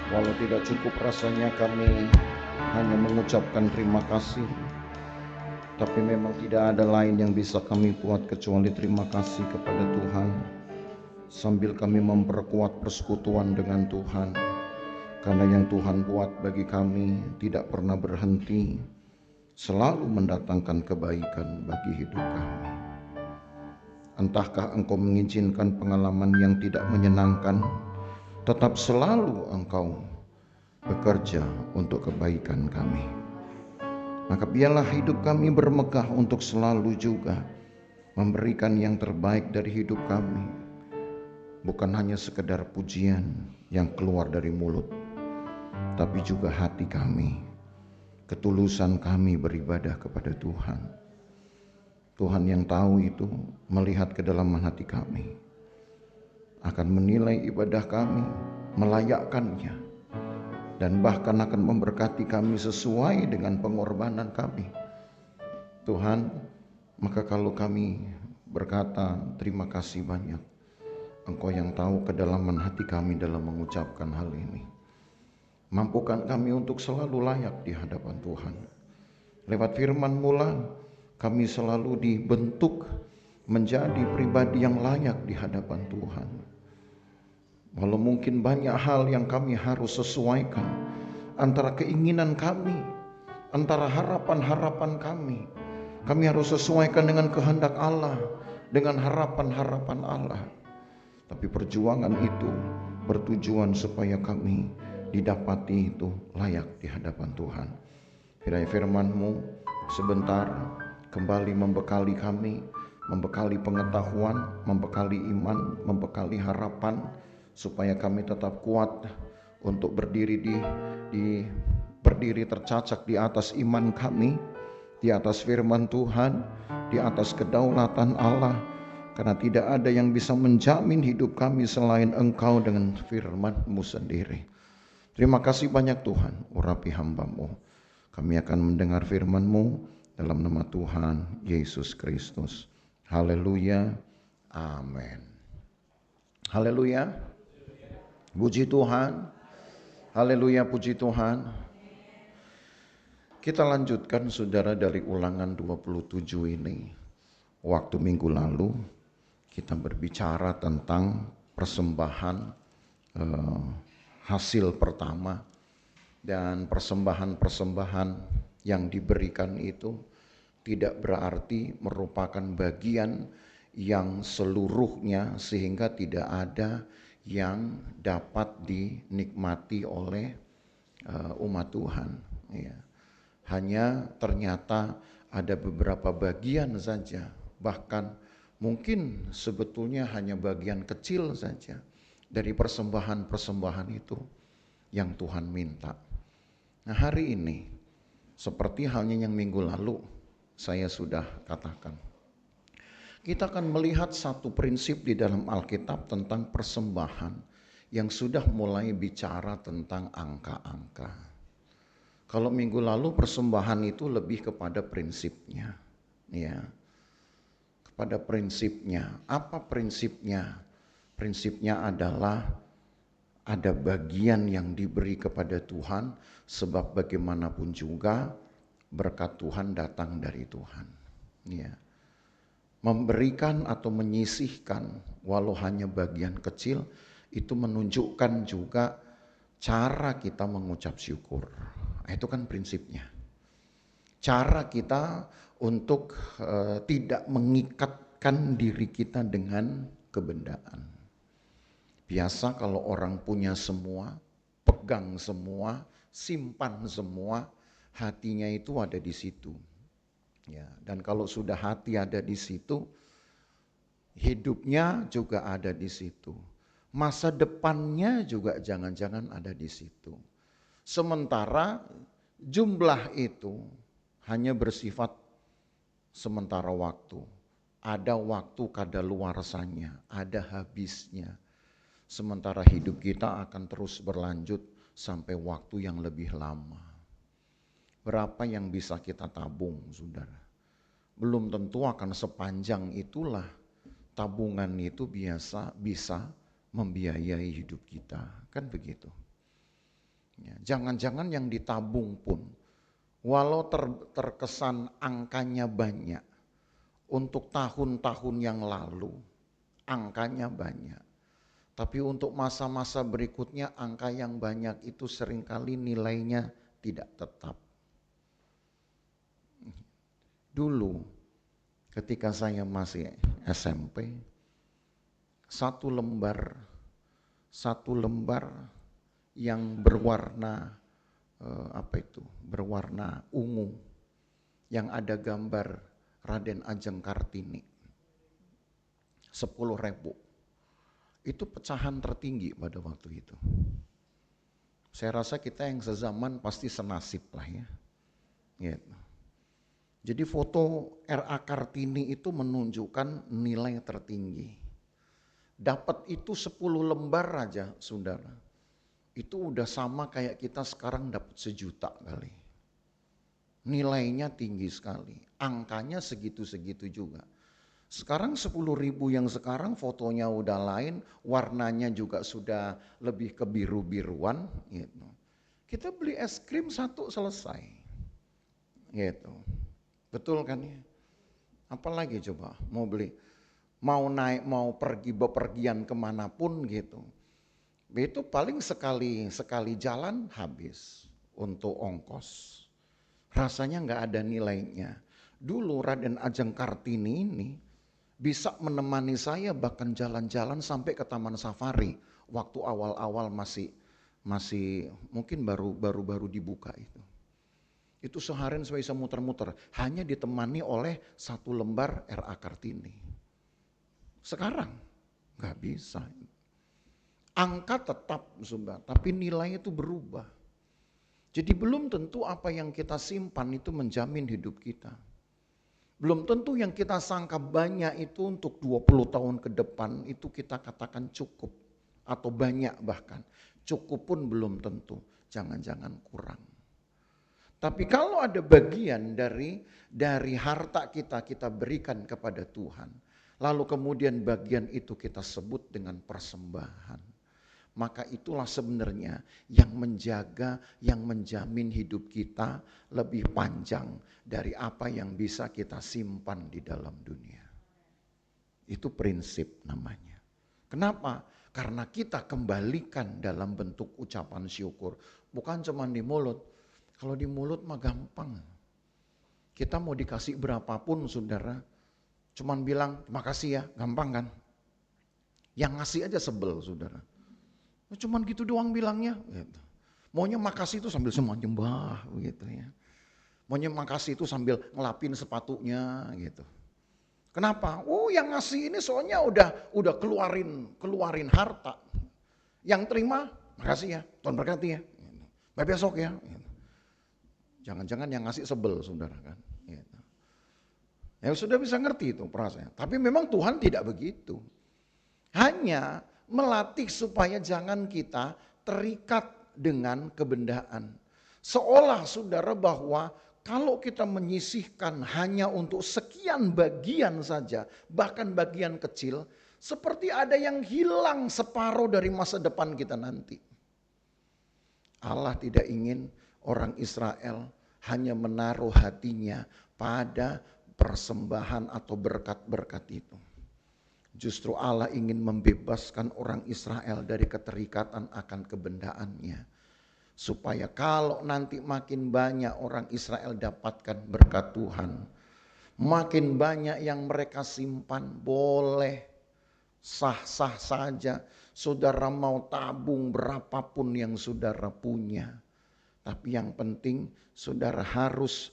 Walau tidak cukup rasanya kami hanya mengucapkan terima kasih, tapi memang tidak ada lain yang bisa kami buat kecuali terima kasih kepada Tuhan. Sambil kami memperkuat persekutuan dengan Tuhan, karena yang Tuhan buat bagi kami tidak pernah berhenti, selalu mendatangkan kebaikan bagi hidup kami. Entahkah Engkau mengizinkan pengalaman yang tidak menyenangkan, tetap selalu Engkau bekerja untuk kebaikan kami. Maka biarlah hidup kami bermegah untuk selalu juga memberikan yang terbaik dari hidup kami. Bukan hanya sekedar pujian yang keluar dari mulut, tapi juga hati kami, ketulusan kami beribadah kepada Tuhan. Tuhan yang tahu itu melihat kedalaman hati kami, akan menilai ibadah kami, melayakkannya, dan bahkan akan memberkati kami sesuai dengan pengorbanan kami. Tuhan, maka kalau kami berkata terima kasih banyak, Engkau yang tahu kedalaman hati kami dalam mengucapkan hal ini. Mampukan kami untuk selalu layak di hadapan Tuhan. Lewat firman-Mu lah kami selalu dibentuk menjadi pribadi yang layak di hadapan Tuhan. Walau mungkin banyak hal yang kami harus sesuaikan antara keinginan kami, antara harapan-harapan kami. Kami harus sesuaikan dengan kehendak Allah, dengan harapan-harapan Allah. Tapi perjuangan itu bertujuan supaya kami didapati itu layak di hadapan Tuhan. Kiranya firman-Mu sebentar kembali membekali kami, membekali pengetahuan, membekali iman, membekali harapan, supaya kami tetap kuat untuk berdiri berdiri tercacak di atas iman kami, di atas firman Tuhan, di atas kedaulatan Allah, karena tidak ada yang bisa menjamin hidup kami selain Engkau dengan firman-Mu sendiri. Terima kasih banyak Tuhan, urapi hamba-Mu. Kami akan mendengar firman-Mu dalam nama Tuhan Yesus Kristus. Haleluya, amin. Haleluya, puji Tuhan. Haleluya, puji Tuhan. Kita lanjutkan saudara dari Ulangan 27 ini. Waktu minggu lalu kita berbicara tentang persembahan hasil pertama, dan persembahan-persembahan yang diberikan itu tidak berarti merupakan bagian yang seluruhnya sehingga tidak ada yang dapat dinikmati oleh umat Tuhan. Ya. Hanya ternyata ada beberapa bagian saja, bahkan mungkin sebetulnya hanya bagian kecil saja dari persembahan-persembahan itu yang Tuhan minta. Nah, hari ini seperti halnya yang minggu lalu saya sudah katakan, kita akan melihat satu prinsip di dalam Alkitab tentang persembahan yang sudah mulai bicara tentang angka-angka. Kalau minggu lalu persembahan itu lebih kepada prinsipnya, ya. Kepada prinsipnya. Apa prinsipnya? Prinsipnya adalah ada bagian yang diberi kepada Tuhan, sebab bagaimanapun juga berkat Tuhan datang dari Tuhan. Ya. Memberikan atau menyisihkan walau hanya bagian kecil itu menunjukkan juga cara kita mengucap syukur. Itu kan prinsipnya. Cara kita untuk tidak mengikatkan diri kita dengan kebendaan. Biasa kalau orang punya semua, pegang semua, simpan semua, hatinya itu ada di situ. Ya, dan kalau sudah hati ada di situ, hidupnya juga ada di situ. Masa depannya juga jangan-jangan ada di situ. Sementara jumlah itu hanya bersifat sementara waktu. Ada waktu kadaluarsanya, ada habisnya. Sementara hidup kita akan terus berlanjut sampai waktu yang lebih lama. Berapa yang bisa kita tabung, saudara? Belum tentu akan sepanjang itulah tabungan itu bisa membiayai hidup kita. Kan begitu. Ya, jangan-jangan yang ditabung pun, walau terkesan angkanya banyak, untuk tahun-tahun yang lalu angkanya banyak. Tapi untuk masa-masa berikutnya angka yang banyak itu seringkali nilainya tidak tetap. Dulu ketika saya masih SMP, satu lembar yang berwarna berwarna ungu, yang ada gambar Raden Ajeng Kartini, 10.000. Itu pecahan tertinggi pada waktu itu. Saya rasa kita yang sezaman pasti senasib lah ya. Gitu. Jadi foto R.A. Kartini itu menunjukkan nilai tertinggi. Dapat itu 10 lembar aja, saudara. Itu udah sama kayak kita sekarang dapat 1 juta kali. Nilainya tinggi sekali. Angkanya segitu-segitu juga. Sekarang 10.000 yang sekarang fotonya udah lain, warnanya juga sudah lebih ke biru-biruan. Gitu. Kita beli es krim 1 selesai. Gitu. Betul kan ya? Apalagi coba mau beli, mau naik, mau pergi bepergian kemanapun gitu. Itu paling sekali jalan habis untuk ongkos. Rasanya nggak ada nilainya. Dulu Raden Ajeng Kartini ini bisa menemani saya bahkan jalan-jalan sampai ke Taman Safari waktu awal-awal masih mungkin baru dibuka itu. Itu seharian saya bisa muter-muter hanya ditemani oleh 1 lembar R.A. Kartini. Sekarang nggak bisa. Angka tetap, saudara, tapi nilai itu berubah. Jadi belum tentu apa yang kita simpan itu menjamin hidup kita. Belum tentu yang kita sangka banyak itu untuk 20 tahun ke depan itu kita katakan cukup. Atau banyak bahkan. Cukup pun belum tentu, jangan-jangan kurang. Tapi kalau ada bagian dari harta kita berikan kepada Tuhan. Lalu kemudian bagian itu kita sebut dengan persembahan. Maka itulah sebenarnya yang menjaga, yang menjamin hidup kita lebih panjang dari apa yang bisa kita simpan di dalam dunia. Itu prinsip namanya. Kenapa? Karena kita kembalikan dalam bentuk ucapan syukur. Bukan cuma di mulut. Kalau di mulut mah gampang. Kita mau dikasih berapapun saudara, cuman bilang terima kasih ya, gampang kan? Yang ngasih aja sebel saudara. Cuman gitu doang bilangnya. Gitu. Maunya makasih itu sambil semua nyembah gitu ya. Maunya makasih itu sambil ngelapin sepatunya gitu. Kenapa? Oh yang ngasih ini soalnya udah keluarin harta. Yang terima, makasih ya, Tuhan berkati ya. Sampai besok ya. Jangan-jangan yang ngasih sebel saudara kan. Gitu. Ya sudah bisa ngerti itu perasaan. Tapi memang Tuhan tidak begitu. Hanya melatih supaya jangan kita terikat dengan kebendaan. Seolah saudara bahwa kalau kita menyisihkan hanya untuk sekian bagian saja, bahkan bagian kecil, seperti ada yang hilang separuh dari masa depan kita nanti. Allah tidak ingin orang Israel hanya menaruh hatinya pada persembahan atau berkat-berkat itu. Justru Allah ingin membebaskan orang Israel dari keterikatan akan kebendaannya. Supaya kalau nanti makin banyak orang Israel dapatkan berkat Tuhan. Makin banyak yang mereka simpan, boleh sah-sah saja. Saudara mau tabung berapapun yang saudara punya. Tapi yang penting saudara harus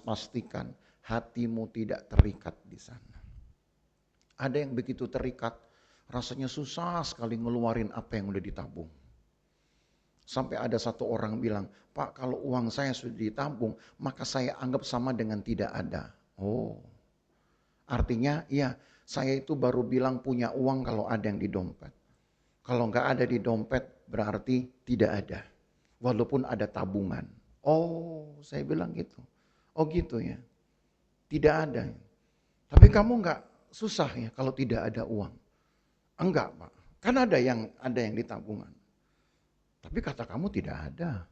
pastikan hatimu tidak terikat di sana. Ada yang begitu terikat, rasanya susah sekali ngeluarin apa yang udah ditabung. Sampai ada satu orang bilang, Pak kalau uang saya sudah ditabung, maka saya anggap sama dengan tidak ada. Oh, artinya ya saya itu baru bilang punya uang kalau ada yang di dompet. Kalau nggak ada di dompet berarti tidak ada. Walaupun ada tabungan. Oh, saya bilang gitu. Oh gitu ya, tidak ada. Tapi kamu nggak susah ya kalau tidak ada uang. Enggak Pak, kan ada yang di tabungan. Tapi kata kamu tidak ada.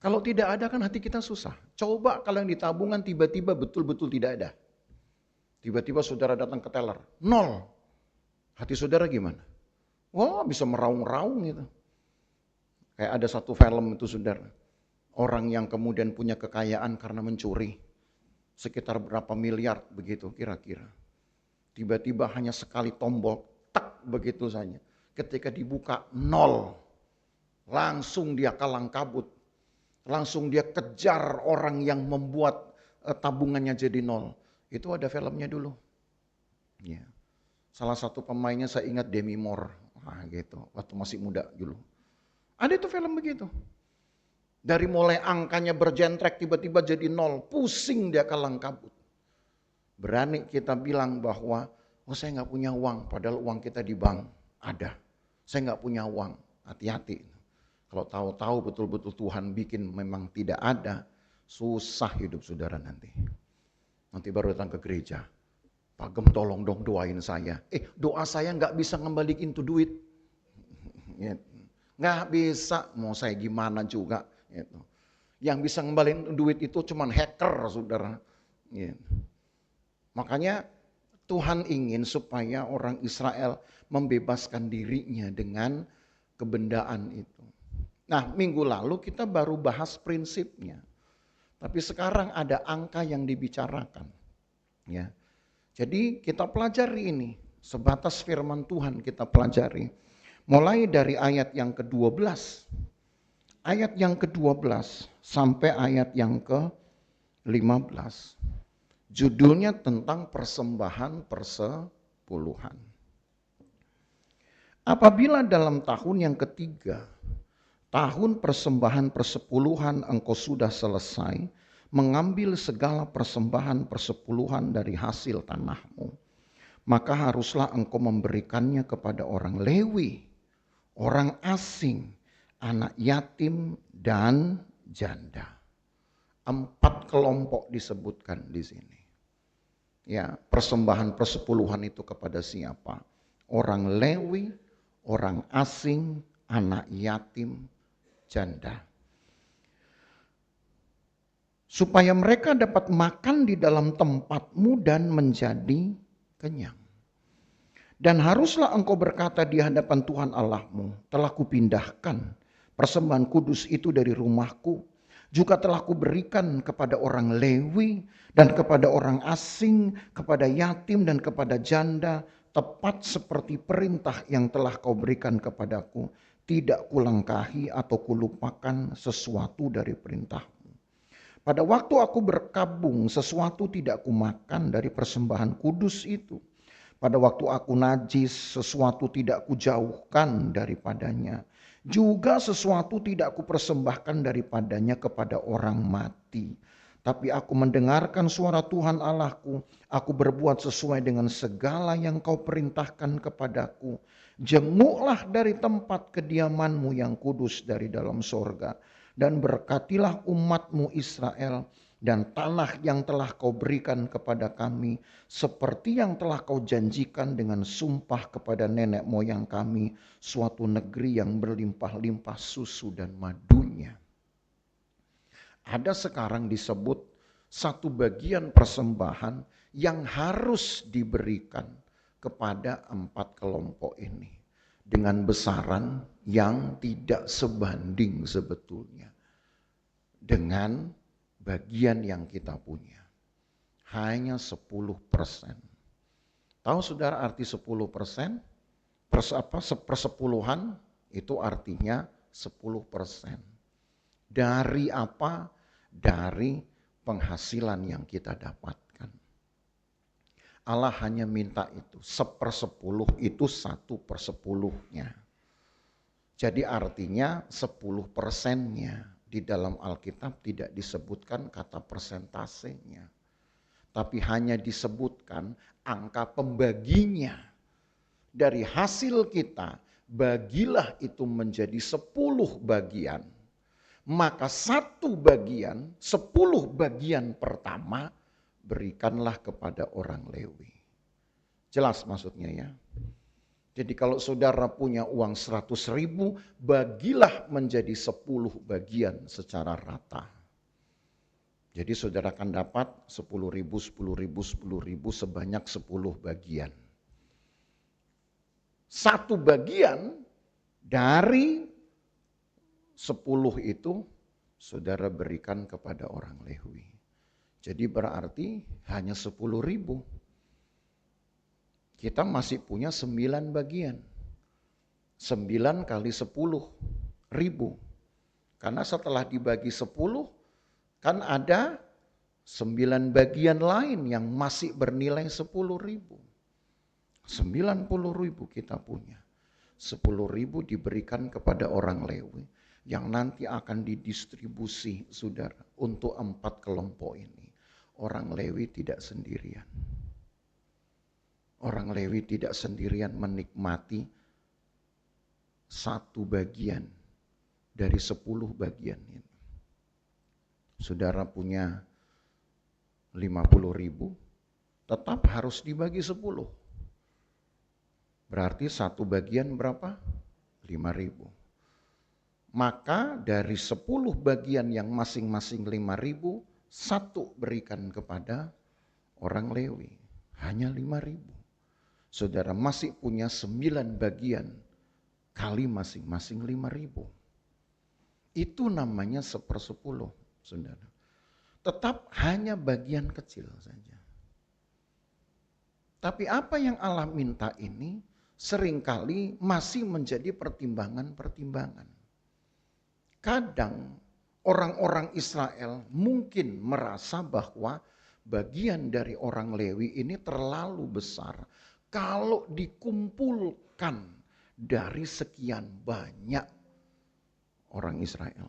Kalau tidak ada kan hati kita susah. Coba kalau yang di tabungan tiba-tiba betul-betul tidak ada. Tiba-tiba saudara datang ke teller, 0. Hati saudara gimana? Wah, bisa meraung-raung gitu. Kayak ada satu film itu saudara. Orang yang kemudian punya kekayaan karena mencuri. Sekitar berapa miliar begitu kira-kira. Tiba-tiba hanya sekali tombol, tak begitu saja. Ketika dibuka 0. Langsung dia kalang kabut. Langsung dia kejar orang yang membuat tabungannya jadi 0. Itu ada filmnya dulu. Ya. Salah satu pemainnya saya ingat Demi Moore. Nah, gitu. Waktu masih muda dulu. Ada itu film begitu. Dari mulai angkanya berjentrek tiba-tiba jadi 0. Pusing dia kalang kabut. Berani kita bilang bahwa oh saya nggak punya uang. Padahal uang kita di bank ada. Saya nggak punya uang. Hati-hati. Kalau tahu-tahu betul-betul Tuhan bikin memang tidak ada. Susah hidup saudara nanti. Nanti baru datang ke gereja. Pak Gem tolong dong doain saya. Doa saya nggak bisa ngembaliin tuh duit. Nggak bisa, mau saya gimana juga. Yang bisa ngembaliin duit itu cuman hacker saudara. Makanya Tuhan ingin supaya orang Israel membebaskan dirinya dengan kebendaan itu. Nah minggu lalu kita baru bahas prinsipnya. Tapi sekarang ada angka yang dibicarakan. Ya. Jadi kita pelajari ini. Sebatas firman Tuhan kita pelajari. Mulai dari ayat yang ke-12. Ayat yang ke-12 sampai ayat yang ke-15. Judulnya tentang persembahan persepuluhan. Apabila dalam tahun yang ketiga, tahun persembahan persepuluhan engkau sudah selesai, mengambil segala persembahan persepuluhan dari hasil tanahmu, maka haruslah engkau memberikannya kepada orang Lewi, orang asing, anak yatim, dan janda. 4 kelompok disebutkan di sini. Ya, persembahan persepuluhan itu kepada siapa? Orang Lewi, orang asing, anak yatim, janda. Supaya mereka dapat makan di dalam tempatmu dan menjadi kenyang. Dan haruslah engkau berkata di hadapan Tuhan Allahmu, telah kupindahkan persembahan kudus itu dari rumahku, juga telah kuberikan kepada orang Lewi dan kepada orang asing, kepada yatim dan kepada janda, tepat seperti perintah yang telah kau berikan kepadaku. Tidak kulangkahi atau kulupakan sesuatu dari perintahmu. Pada waktu aku berkabung, sesuatu tidak kumakan dari persembahan kudus itu. Pada waktu aku najis, sesuatu tidak kujauhkan daripadanya. Juga sesuatu tidak kupersembahkan daripadanya kepada orang mati. Tapi aku mendengarkan suara Tuhan Allahku. Aku berbuat sesuai dengan segala yang kau perintahkan kepadaku. Jenguklah dari tempat kediamanmu yang kudus dari dalam sorga. Dan berkatilah umatmu Israel dan tanah yang telah kau berikan kepada kami, seperti yang telah kau janjikan dengan sumpah kepada nenek moyang kami, suatu negeri yang berlimpah-limpah susu dan madunya. Ada sekarang disebut satu bagian persembahan yang harus diberikan kepada 4 kelompok ini. Dengan besaran yang tidak sebanding sebetulnya dengan bagian yang kita punya. Hanya 10%. Tahu saudara arti 10%? Persepuluhan itu artinya 10%. Dari apa? Dari penghasilan yang kita dapatkan. Allah hanya minta itu, 1/10 itu 1/10-nya. Jadi artinya 10%-nya di dalam Alkitab tidak disebutkan kata persentasenya. Tapi hanya disebutkan angka pembaginya. Dari hasil kita, bagilah itu menjadi 10 bagian. Maka 1 bagian, 10 bagian pertama, berikanlah kepada orang Lewi. Jelas maksudnya ya. Jadi kalau saudara punya uang 100.000, bagilah menjadi 10 bagian secara rata. Jadi saudara akan dapat 10.000, 10.000, 10.000 sebanyak 10 bagian. Satu bagian dari 10 itu saudara berikan kepada orang Lewi. Jadi berarti hanya 10.000. Kita masih punya 9 bagian. 9 kali 10.000. Karena setelah dibagi 10, kan ada 9 bagian lain yang masih bernilai 10.000. 90.000 kita punya. 10.000 diberikan kepada orang Lewi yang nanti akan didistribusi, saudara, untuk 4 kelompok ini. Orang Lewi tidak sendirian. Orang Lewi tidak sendirian menikmati satu bagian dari 10 bagian ini. Saudara punya 50.000, tetap harus dibagi 10. Berarti satu bagian berapa? 5.000. Maka dari 10 bagian yang masing-masing 5.000, satu berikan kepada orang Lewi. Hanya 5.000. Saudara masih punya 9 bagian kali masing-masing 5.000. Itu namanya 1/10, saudara. Tetap hanya bagian kecil saja. Tapi apa yang Allah minta ini seringkali masih menjadi pertimbangan-pertimbangan. Kadang orang-orang Israel mungkin merasa bahwa bagian dari orang Lewi ini terlalu besar kalau dikumpulkan dari sekian banyak orang Israel.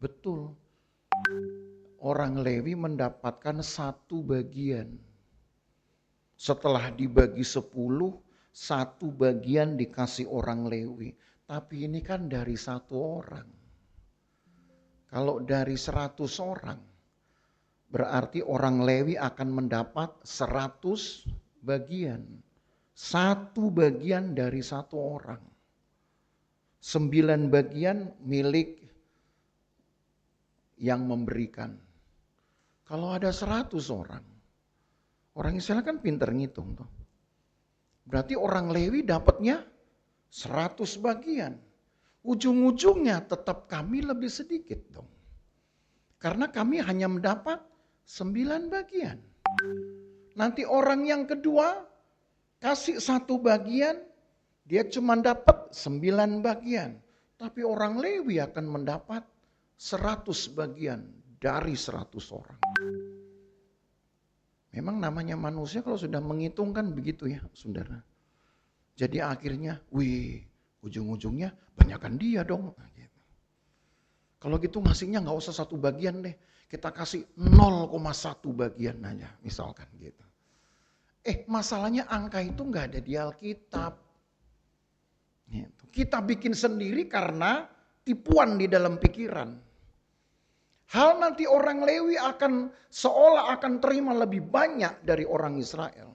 Betul, orang Lewi mendapatkan satu bagian. Setelah dibagi 10, satu bagian dikasih orang Lewi. Tapi ini kan dari satu orang. Kalau dari 100 orang, berarti orang Lewi akan mendapat 100 bagian. Satu bagian dari satu orang. 9 bagian milik yang memberikan. Kalau ada 100 orang, orang Israel kan pinter ngitung tuh. Berarti orang Lewi dapatnya 100 bagian. Ujung-ujungnya tetap kami lebih sedikit dong. Karena kami hanya mendapat 9 bagian. Nanti orang yang kedua kasih 1 bagian, dia cuma dapat 9 bagian. Tapi orang Lewi akan mendapat 100 bagian dari 100 orang. Memang namanya manusia kalau sudah menghitungkan begitu ya, saudara. Jadi akhirnya, ujung-ujungnya banyakkan dia dong. Kalau gitu ngasihnya nggak usah 1 bagian deh, kita kasih 0,1 bagian aja, misalkan gitu. Masalahnya angka itu nggak ada di Alkitab. Kita bikin sendiri karena tipuan di dalam pikiran. Hal nanti orang Lewi akan seolah akan terima lebih banyak dari orang Israel.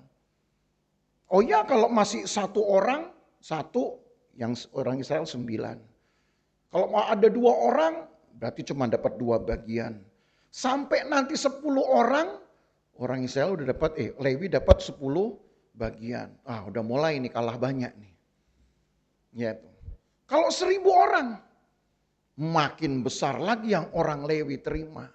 Oh ya, kalau masih 1 orang, 1, yang orang Israel 9. Kalau ada 2 orang, berarti cuma dapat 2 bagian. Sampai nanti 10 orang, orang Israel udah dapat, Lewi dapat 10 bagian. Udah mulai nih kalah banyak nih. Ya tuh. Kalau 1.000 orang, makin besar lagi yang orang Lewi terima.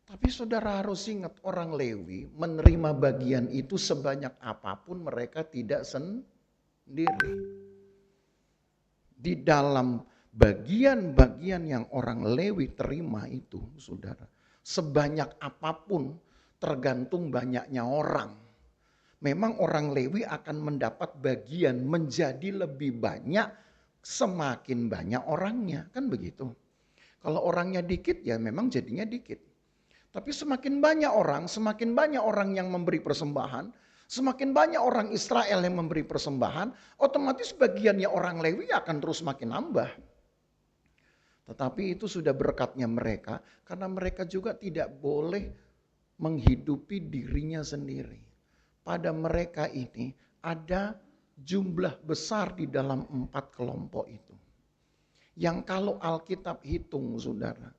Tapi saudara harus ingat, orang Lewi menerima bagian itu sebanyak apapun mereka tidak sendiri. Di dalam bagian-bagian yang orang Lewi terima itu, saudara, sebanyak apapun tergantung banyaknya orang. Memang orang Lewi akan mendapat bagian menjadi lebih banyak semakin banyak orangnya, kan begitu. Kalau orangnya dikit ya memang jadinya dikit. Tapi semakin banyak orang yang memberi persembahan, semakin banyak orang Israel yang memberi persembahan, otomatis bagiannya orang Lewi akan terus makin nambah. Tetapi itu sudah berkatnya mereka, karena mereka juga tidak boleh menghidupi dirinya sendiri. Pada mereka ini ada Jumlah besar di dalam 4 kelompok itu. Yang kalau Alkitab hitung saudara,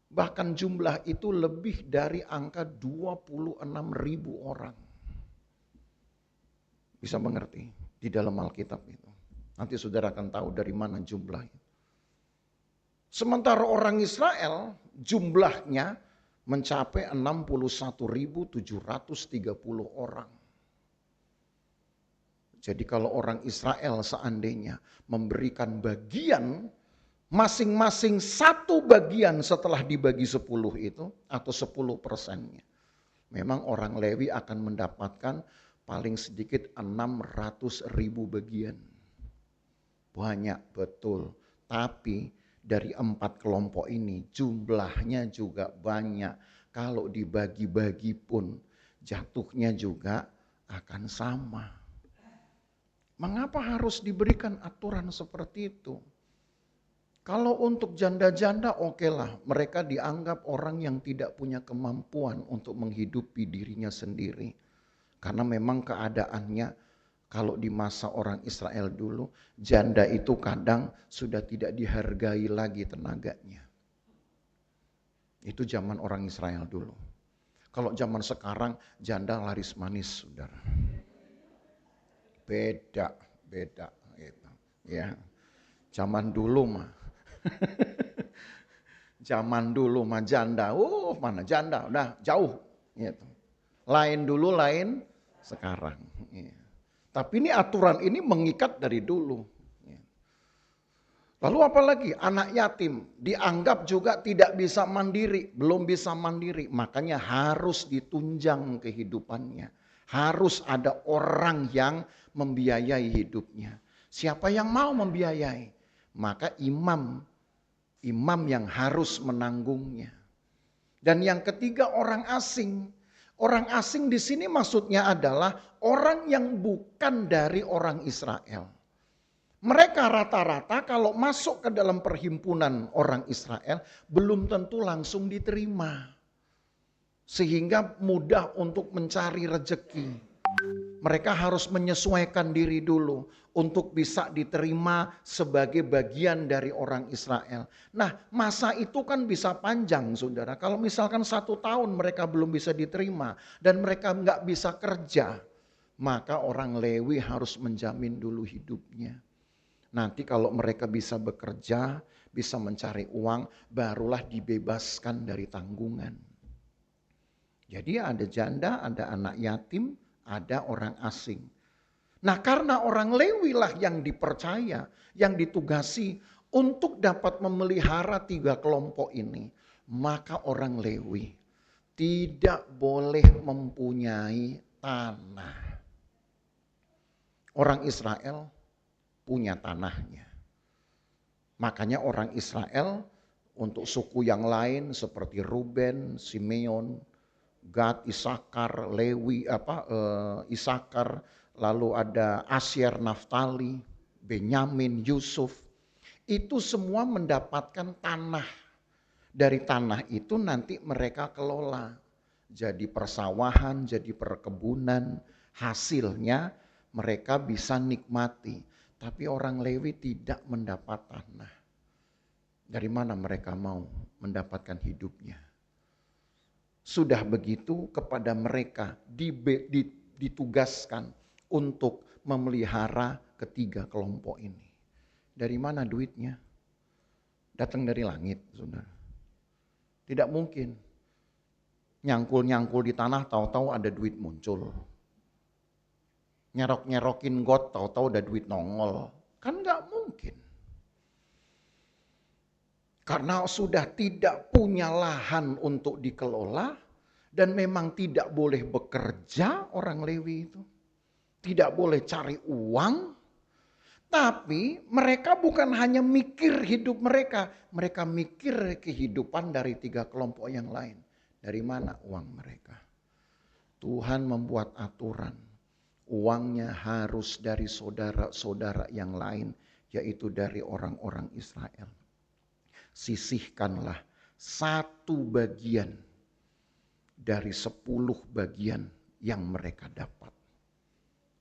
bahkan jumlah itu lebih dari angka 26.000 orang. Bisa mengerti di dalam Alkitab itu. Nanti saudara akan tahu dari mana jumlahnya. Sementara orang Israel jumlahnya mencapai 61.730 orang. Jadi kalau orang Israel seandainya memberikan bagian masing-masing satu bagian setelah dibagi 10 itu atau 10%-nya. Memang orang Lewi akan mendapatkan paling sedikit 600.000 bagian. Banyak betul. Tapi dari 4 kelompok ini jumlahnya juga banyak. Kalau dibagi-bagi pun jatuhnya juga akan sama. Mengapa harus diberikan aturan seperti itu? Kalau untuk janda-janda okelah, mereka dianggap orang yang tidak punya kemampuan untuk menghidupi dirinya sendiri. Karena memang keadaannya kalau di masa orang Israel dulu, janda itu kadang sudah tidak dihargai lagi tenaganya. Itu zaman orang Israel dulu. Kalau zaman sekarang janda laris manis, saudara. Beda gitu. Ya. Zaman dulu mah janda, mana janda, udah jauh gitu. Lain dulu, lain sekarang. Ya. Tapi ini aturan ini mengikat dari dulu. Ya. Lalu apalagi anak yatim dianggap juga tidak bisa mandiri, belum bisa mandiri, makanya harus ditunjang kehidupannya. Harus ada orang yang membiayai hidupnya. Siapa yang mau membiayai? Maka imam yang harus menanggungnya. Dan yang ketiga orang asing. Orang asing di sini maksudnya adalah orang yang bukan dari orang Israel. Mereka rata-rata kalau masuk ke dalam perhimpunan orang Israel belum tentu langsung diterima. Sehingga mudah untuk mencari rejeki. Mereka harus menyesuaikan diri dulu untuk bisa diterima sebagai bagian dari orang Israel. Nah, masa itu kan bisa panjang, saudara. Kalau misalkan 1 tahun mereka belum bisa diterima dan mereka nggak bisa kerja, maka orang Lewi harus menjamin dulu hidupnya. Nanti kalau mereka bisa bekerja, bisa mencari uang, barulah dibebaskan dari tanggungan. Jadi ada janda, ada anak yatim, ada orang asing. Nah, karena orang Lewi lah yang dipercaya, yang ditugasi untuk dapat memelihara 3 kelompok ini, maka orang Lewi tidak boleh mempunyai tanah. Orang Israel punya tanahnya. Makanya orang Israel untuk suku yang lain seperti Ruben, Simeon, Gad, Isakar, Lewi, Isakar, lalu ada Asyer, Naftali, Benyamin, Yusuf. Itu semua mendapatkan tanah. Dari tanah itu nanti mereka kelola. Jadi persawahan, jadi perkebunan, hasilnya mereka bisa nikmati. Tapi orang Lewi tidak mendapat tanah. Dari mana mereka mau mendapatkan hidupnya? Sudah begitu kepada mereka ditugaskan untuk memelihara 3 kelompok ini. Dari mana duitnya? Datang dari langit, saudara. Tidak mungkin. Nyangkul-nyangkul di tanah, tahu-tahu ada duit muncul. Nyerok-nyerokin got, tahu-tahu ada duit nongol. Kan gak mungkin. Karena sudah tidak punya lahan untuk dikelola dan memang tidak boleh bekerja orang Lewi itu. Tidak boleh cari uang. Tapi mereka bukan hanya mikir hidup mereka. Mereka mikir kehidupan dari 3 kelompok yang lain. Dari mana uang mereka? Tuhan membuat aturan. Uangnya harus dari saudara-saudara yang lain. Yaitu dari orang-orang Israel. Sisihkanlah 1 bagian dari 10 bagian yang mereka dapat.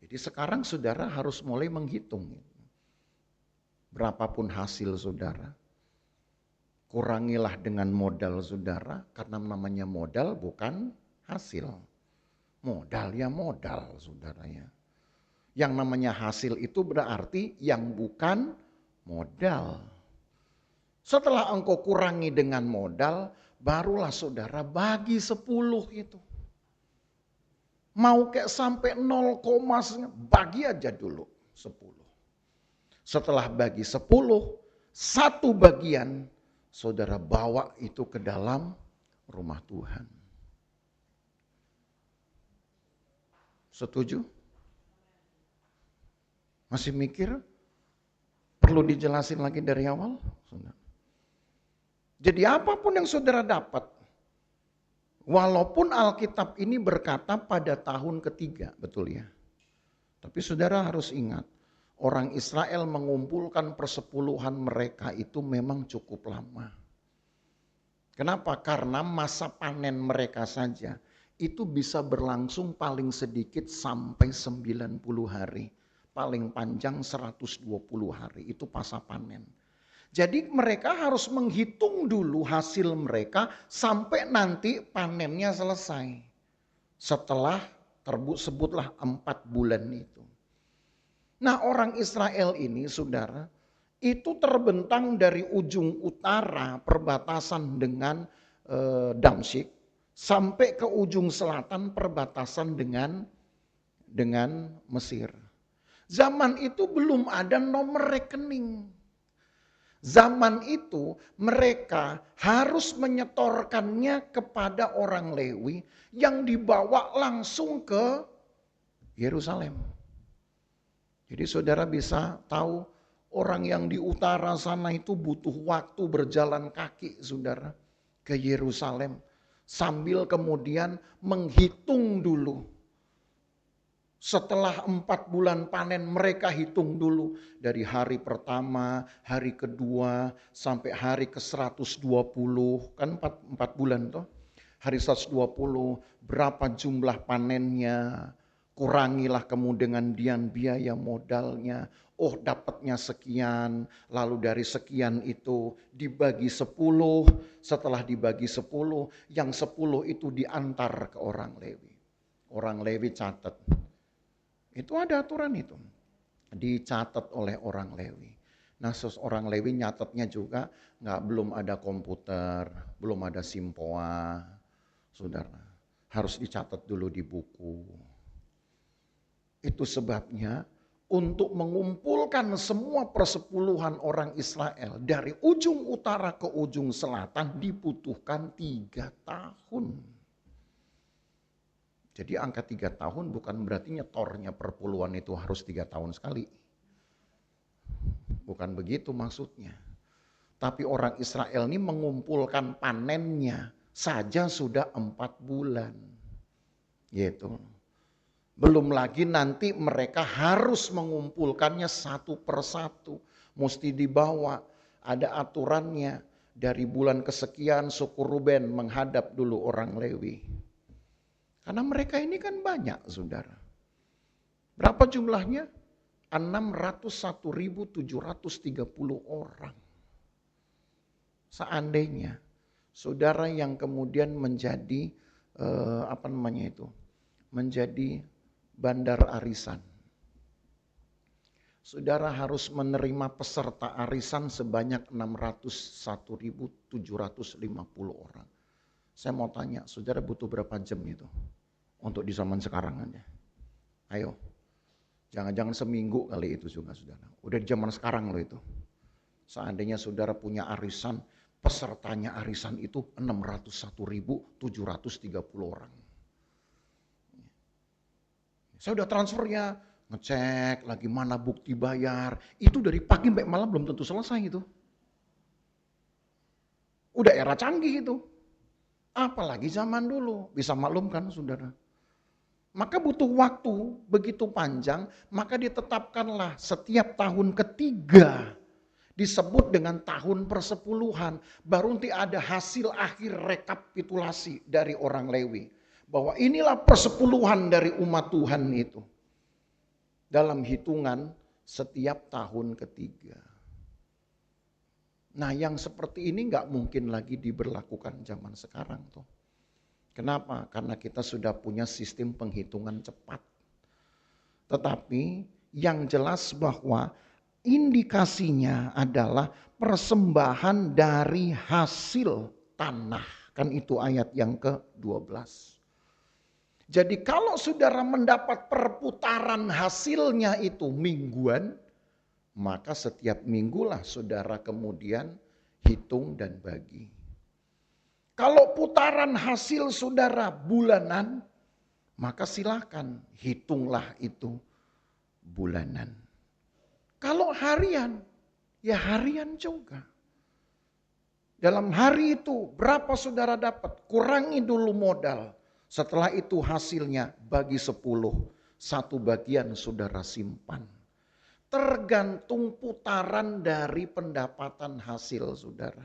Jadi sekarang saudara harus mulai menghitung. Berapapun hasil saudara, kurangilah dengan modal saudara, karena namanya modal bukan hasil. Modal ya modal saudara ya. Yang namanya hasil itu berarti yang bukan modal. Setelah engkau kurangi dengan modal, barulah saudara bagi 10 itu. Mau kayak sampai 0, bagi aja dulu 10. Setelah bagi 10, satu bagian saudara bawa itu ke dalam rumah Tuhan. Setuju? Masih mikir? Perlu dijelasin lagi dari awal? Jadi apapun yang saudara dapat, walaupun Alkitab ini berkata pada tahun ketiga, betul ya? Tapi saudara harus ingat, orang Israel mengumpulkan persepuluhan mereka itu memang cukup lama. Kenapa? Karena masa panen mereka saja itu bisa berlangsung paling sedikit sampai 90 hari. Paling panjang 120 hari, itu masa panen. Jadi mereka harus menghitung dulu hasil mereka sampai nanti panennya selesai. Setelah sebutlah 4 bulan itu. Nah orang Israel ini saudara, itu terbentang dari ujung utara perbatasan dengan Damsyik sampai ke ujung selatan perbatasan dengan Mesir. Zaman itu belum ada nomor rekening. Zaman itu mereka harus menyetorkannya kepada orang Lewi yang dibawa langsung ke Yerusalem. Jadi saudara bisa tahu orang yang di utara sana itu butuh waktu berjalan kaki saudara ke Yerusalem. Sambil kemudian menghitung dulu. Setelah 4 bulan panen mereka hitung dulu dari hari pertama, hari kedua sampai hari ke-120, kan 4 bulan toh. Hari 120 berapa jumlah panennya, kurangilah kemudian biaya modalnya. Oh dapatnya sekian, lalu dari sekian itu dibagi 10, setelah dibagi 10, yang 10 itu diantar ke orang Lewi. Orang Lewi catat. Itu ada aturan itu. Dicatat oleh orang Lewi. Nah orang Lewi nyatetnya juga belum ada komputer, belum ada simpoa. Saudara, harus dicatat dulu di buku. Itu sebabnya untuk mengumpulkan semua persepuluhan orang Israel dari ujung utara ke ujung selatan dibutuhkan 3 tahun. Jadi angka 3 tahun bukan berarti nyetornya perpuluhan itu harus 3 tahun sekali. Bukan begitu maksudnya. Tapi orang Israel ini mengumpulkan panennya saja sudah 4 bulan. Gitu. Belum lagi nanti mereka harus mengumpulkannya satu persatu. Mesti dibawa, ada aturannya. Dari bulan kesekian suku Ruben menghadap dulu orang Lewi. Karena mereka ini kan banyak saudara. Berapa jumlahnya? 601.730 orang. Seandainya saudara yang kemudian menjadi menjadi bandar arisan. Saudara harus menerima peserta arisan sebanyak 601.750 orang. Saya mau tanya, saudara butuh berapa jam itu untuk di zaman sekarang aja? Ayo, jangan-jangan seminggu kali itu juga saudara. Udah di zaman sekarang loh itu. Seandainya saudara punya arisan, pesertanya arisan itu 601.730 orang. Saya udah transfernya, ngecek lagi mana bukti bayar. Itu dari pagi sampai malam belum tentu selesai itu. Udah era canggih itu. Apalagi zaman dulu, bisa maklum kan saudara. Maka butuh waktu begitu panjang, maka ditetapkanlah setiap tahun ketiga disebut dengan tahun persepuluhan. Baru nanti ada hasil akhir rekapitulasi dari orang Lewi. Bahwa inilah persepuluhan dari umat Tuhan itu. dalam hitungan setiap tahun ketiga. Nah, yang seperti ini nggak mungkin lagi diberlakukan zaman sekarang tuh. Kenapa? Karena kita sudah punya sistem penghitungan cepat. Tetapi yang jelas bahwa indikasinya adalah persembahan dari hasil tanah. Kan itu ayat yang ke-12. Jadi kalau saudara mendapat perputaran hasilnya itu mingguan, maka setiap minggulah saudara kemudian hitung dan bagi. Kalau putaran hasil saudara bulanan, maka silakan hitunglah itu bulanan. Kalau harian, ya harian juga. Dalam hari itu berapa saudara dapat? Kurangi dulu modal. Setelah itu hasilnya bagi 10. Satu bagian saudara simpan. Tergantung putaran dari pendapatan hasil saudara.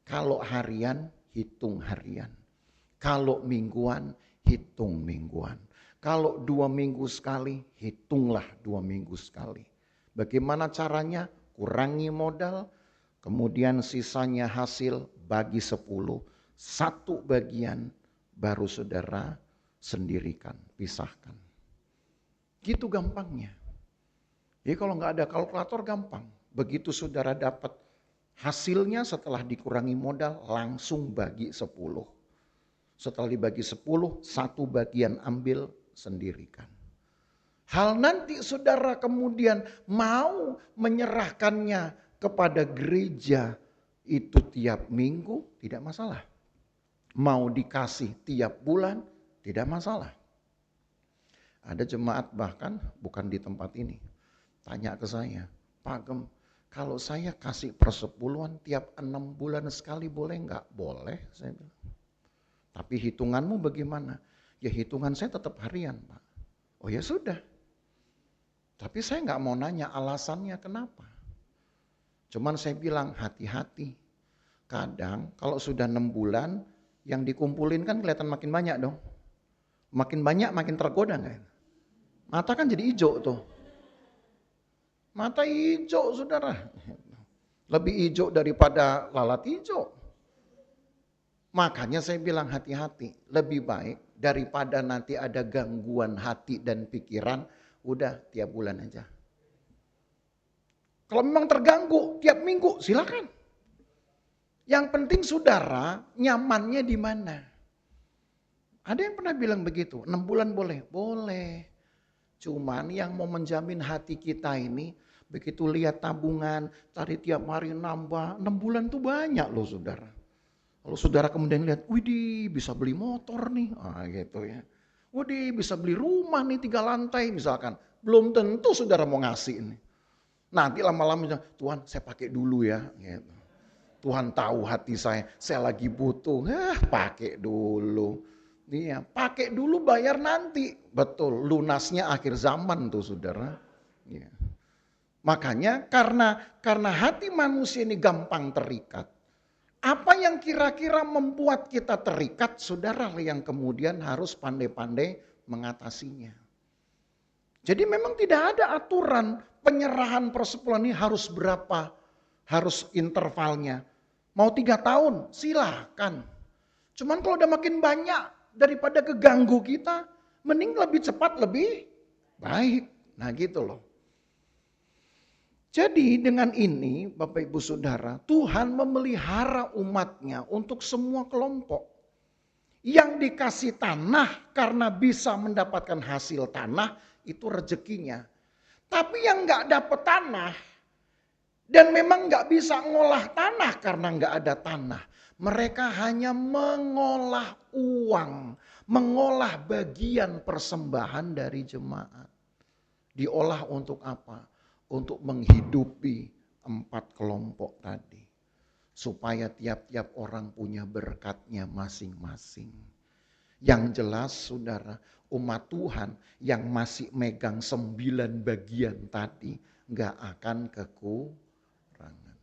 Kalau harian, hitung harian. Kalau mingguan, hitung mingguan. Kalau 2 minggu sekali, hitunglah 2 minggu sekali. Bagaimana caranya? Kurangi modal, kemudian sisanya hasil bagi 10. Satu bagian baru saudara sendirikan, pisahkan. Gitu gampangnya. Jadi kalau nggak ada kalkulator gampang. Begitu saudara dapat hasilnya setelah dikurangi modal langsung bagi 10. Setelah dibagi 10, satu bagian ambil sendirikan. Hal nanti saudara kemudian mau menyerahkannya kepada gereja itu tiap minggu tidak masalah. Mau dikasih tiap bulan tidak masalah. Ada jemaat bahkan bukan di tempat ini. Tanya ke saya, Pak Gem, kalau saya kasih persepuluhan tiap 6 bulan sekali boleh enggak? Boleh, saya bilang. Tapi hitunganmu bagaimana? Ya hitungan saya tetap harian, Pak. Oh ya sudah. Tapi saya enggak mau nanya alasannya kenapa. Cuman saya bilang hati-hati. Kadang kalau sudah 6 bulan, yang dikumpulin kan kelihatan makin banyak dong. Makin banyak makin tergoda enggak? Mata kan jadi hijau tuh. Mata hijau saudara. Lebih hijau daripada lalat hijau. Makanya saya bilang hati-hati. Lebih baik daripada nanti ada gangguan hati dan pikiran. Udah tiap bulan aja. Kalau memang terganggu tiap minggu silakan. Yang penting saudara nyamannya di mana. Ada yang pernah bilang begitu, 6 bulan boleh? Boleh. Cuman yang mau menjamin hati kita ini, begitu lihat tabungan, cari tiap hari nambah, 6 bulan tuh banyak loh saudara. Kalau saudara kemudian lihat, widih bisa beli motor nih, gitu ya. Widih bisa beli rumah nih 3 lantai misalkan. Belum tentu saudara mau ngasih ini. Nanti lama-lama Tuhan saya pakai dulu ya. Gitu. Tuhan tahu hati saya lagi butuh, pakai dulu. Iya, pakai dulu bayar nanti. Betul, lunasnya akhir zaman tuh saudara. Ya. Makanya karena hati manusia ini gampang terikat. Apa yang kira-kira membuat kita terikat, saudara yang kemudian harus pandai-pandai mengatasinya. Jadi memang tidak ada aturan penyerahan persepuluhan ini harus berapa, harus intervalnya. Mau 3 tahun, silakan. Cuman kalau udah makin banyak daripada keganggu kita, mending lebih cepat lebih baik. Nah gitu loh. Jadi dengan ini Bapak Ibu Saudara, Tuhan memelihara umatnya untuk semua kelompok. Yang dikasih tanah karena bisa mendapatkan hasil tanah, itu rezekinya. Tapi yang gak dapat tanah, dan memang gak bisa ngolah tanah karena gak ada tanah. Mereka hanya mengolah uang, mengolah bagian persembahan dari jemaat. Diolah untuk apa? Untuk menghidupi 4 kelompok tadi. Supaya tiap-tiap orang punya berkatnya masing-masing. Yang jelas saudara, umat Tuhan yang masih megang 9 bagian tadi gak akan kekurangan.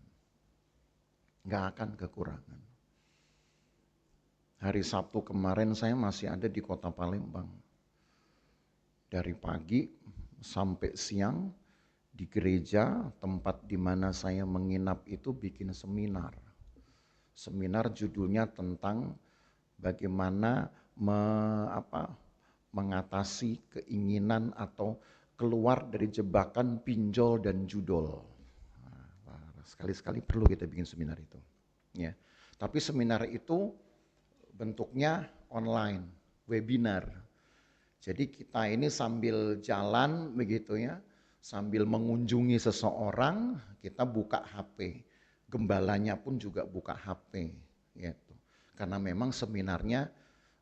Gak akan kekurangan. Hari Sabtu kemarin saya masih ada di kota Palembang. Dari pagi sampai siang di gereja tempat di mana saya menginap itu bikin seminar. Seminar judulnya tentang bagaimana mengatasi keinginan atau keluar dari jebakan pinjol dan judol. Sekali-sekali perlu kita bikin seminar itu. Ya. Tapi seminar itu bentuknya online, webinar. Jadi kita ini sambil jalan begitu ya, sambil mengunjungi seseorang, kita buka HP. Gembalanya pun juga buka HP. Gitu. Karena memang seminarnya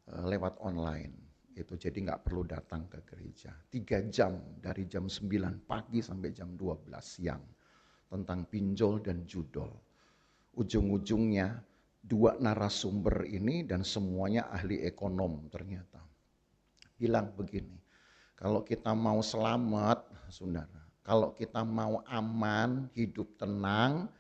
lewat online. Itu jadi nggak perlu datang ke gereja. 3 jam dari jam 9 pagi sampai jam 12 siang tentang pinjol dan judol. Ujung-ujungnya 2 narasumber ini dan semuanya ahli ekonom ternyata. Bilang begini, kalau kita mau selamat, saudara, kalau kita mau aman, hidup tenang,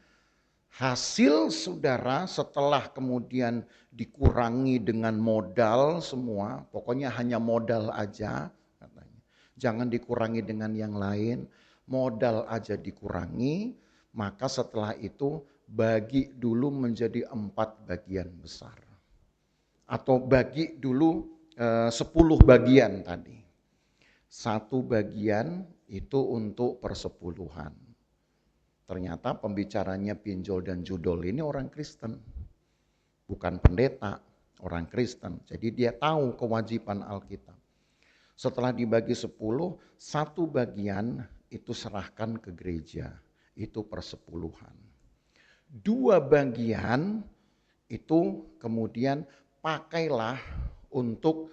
hasil saudara setelah kemudian dikurangi dengan modal semua, pokoknya hanya modal aja katanya. Jangan dikurangi dengan yang lain, modal aja dikurangi, maka setelah itu bagi dulu menjadi 4 bagian besar. Atau bagi dulu 10 bagian tadi. 1 bagian itu untuk persepuluhan. Ternyata pembicaranya pinjol dan judol ini orang Kristen. Bukan pendeta, orang Kristen. Jadi dia tahu kewajiban Alkitab. Setelah dibagi 10, 1 bagian itu serahkan ke gereja. Itu persepuluhan. 2 bagian itu kemudian pakailah untuk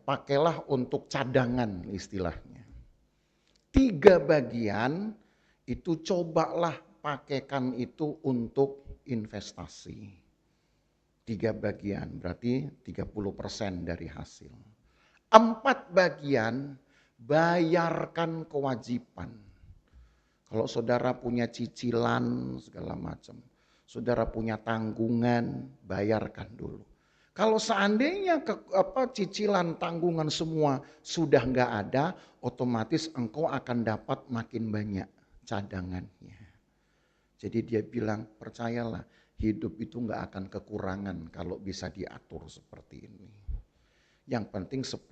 pakailah untuk cadangan istilahnya. 3 bagian itu cobalah pakaikan itu untuk investasi. 3 bagian berarti 30% dari hasil. 4 bagian bayarkan kewajiban. Kalau saudara punya cicilan segala macam, saudara punya tanggungan, bayarkan dulu. Kalau seandainya cicilan tanggungan semua sudah nggak ada, otomatis engkau akan dapat makin banyak cadangannya. Jadi dia bilang, percayalah, hidup itu nggak akan kekurangan kalau bisa diatur seperti ini. Yang penting 10%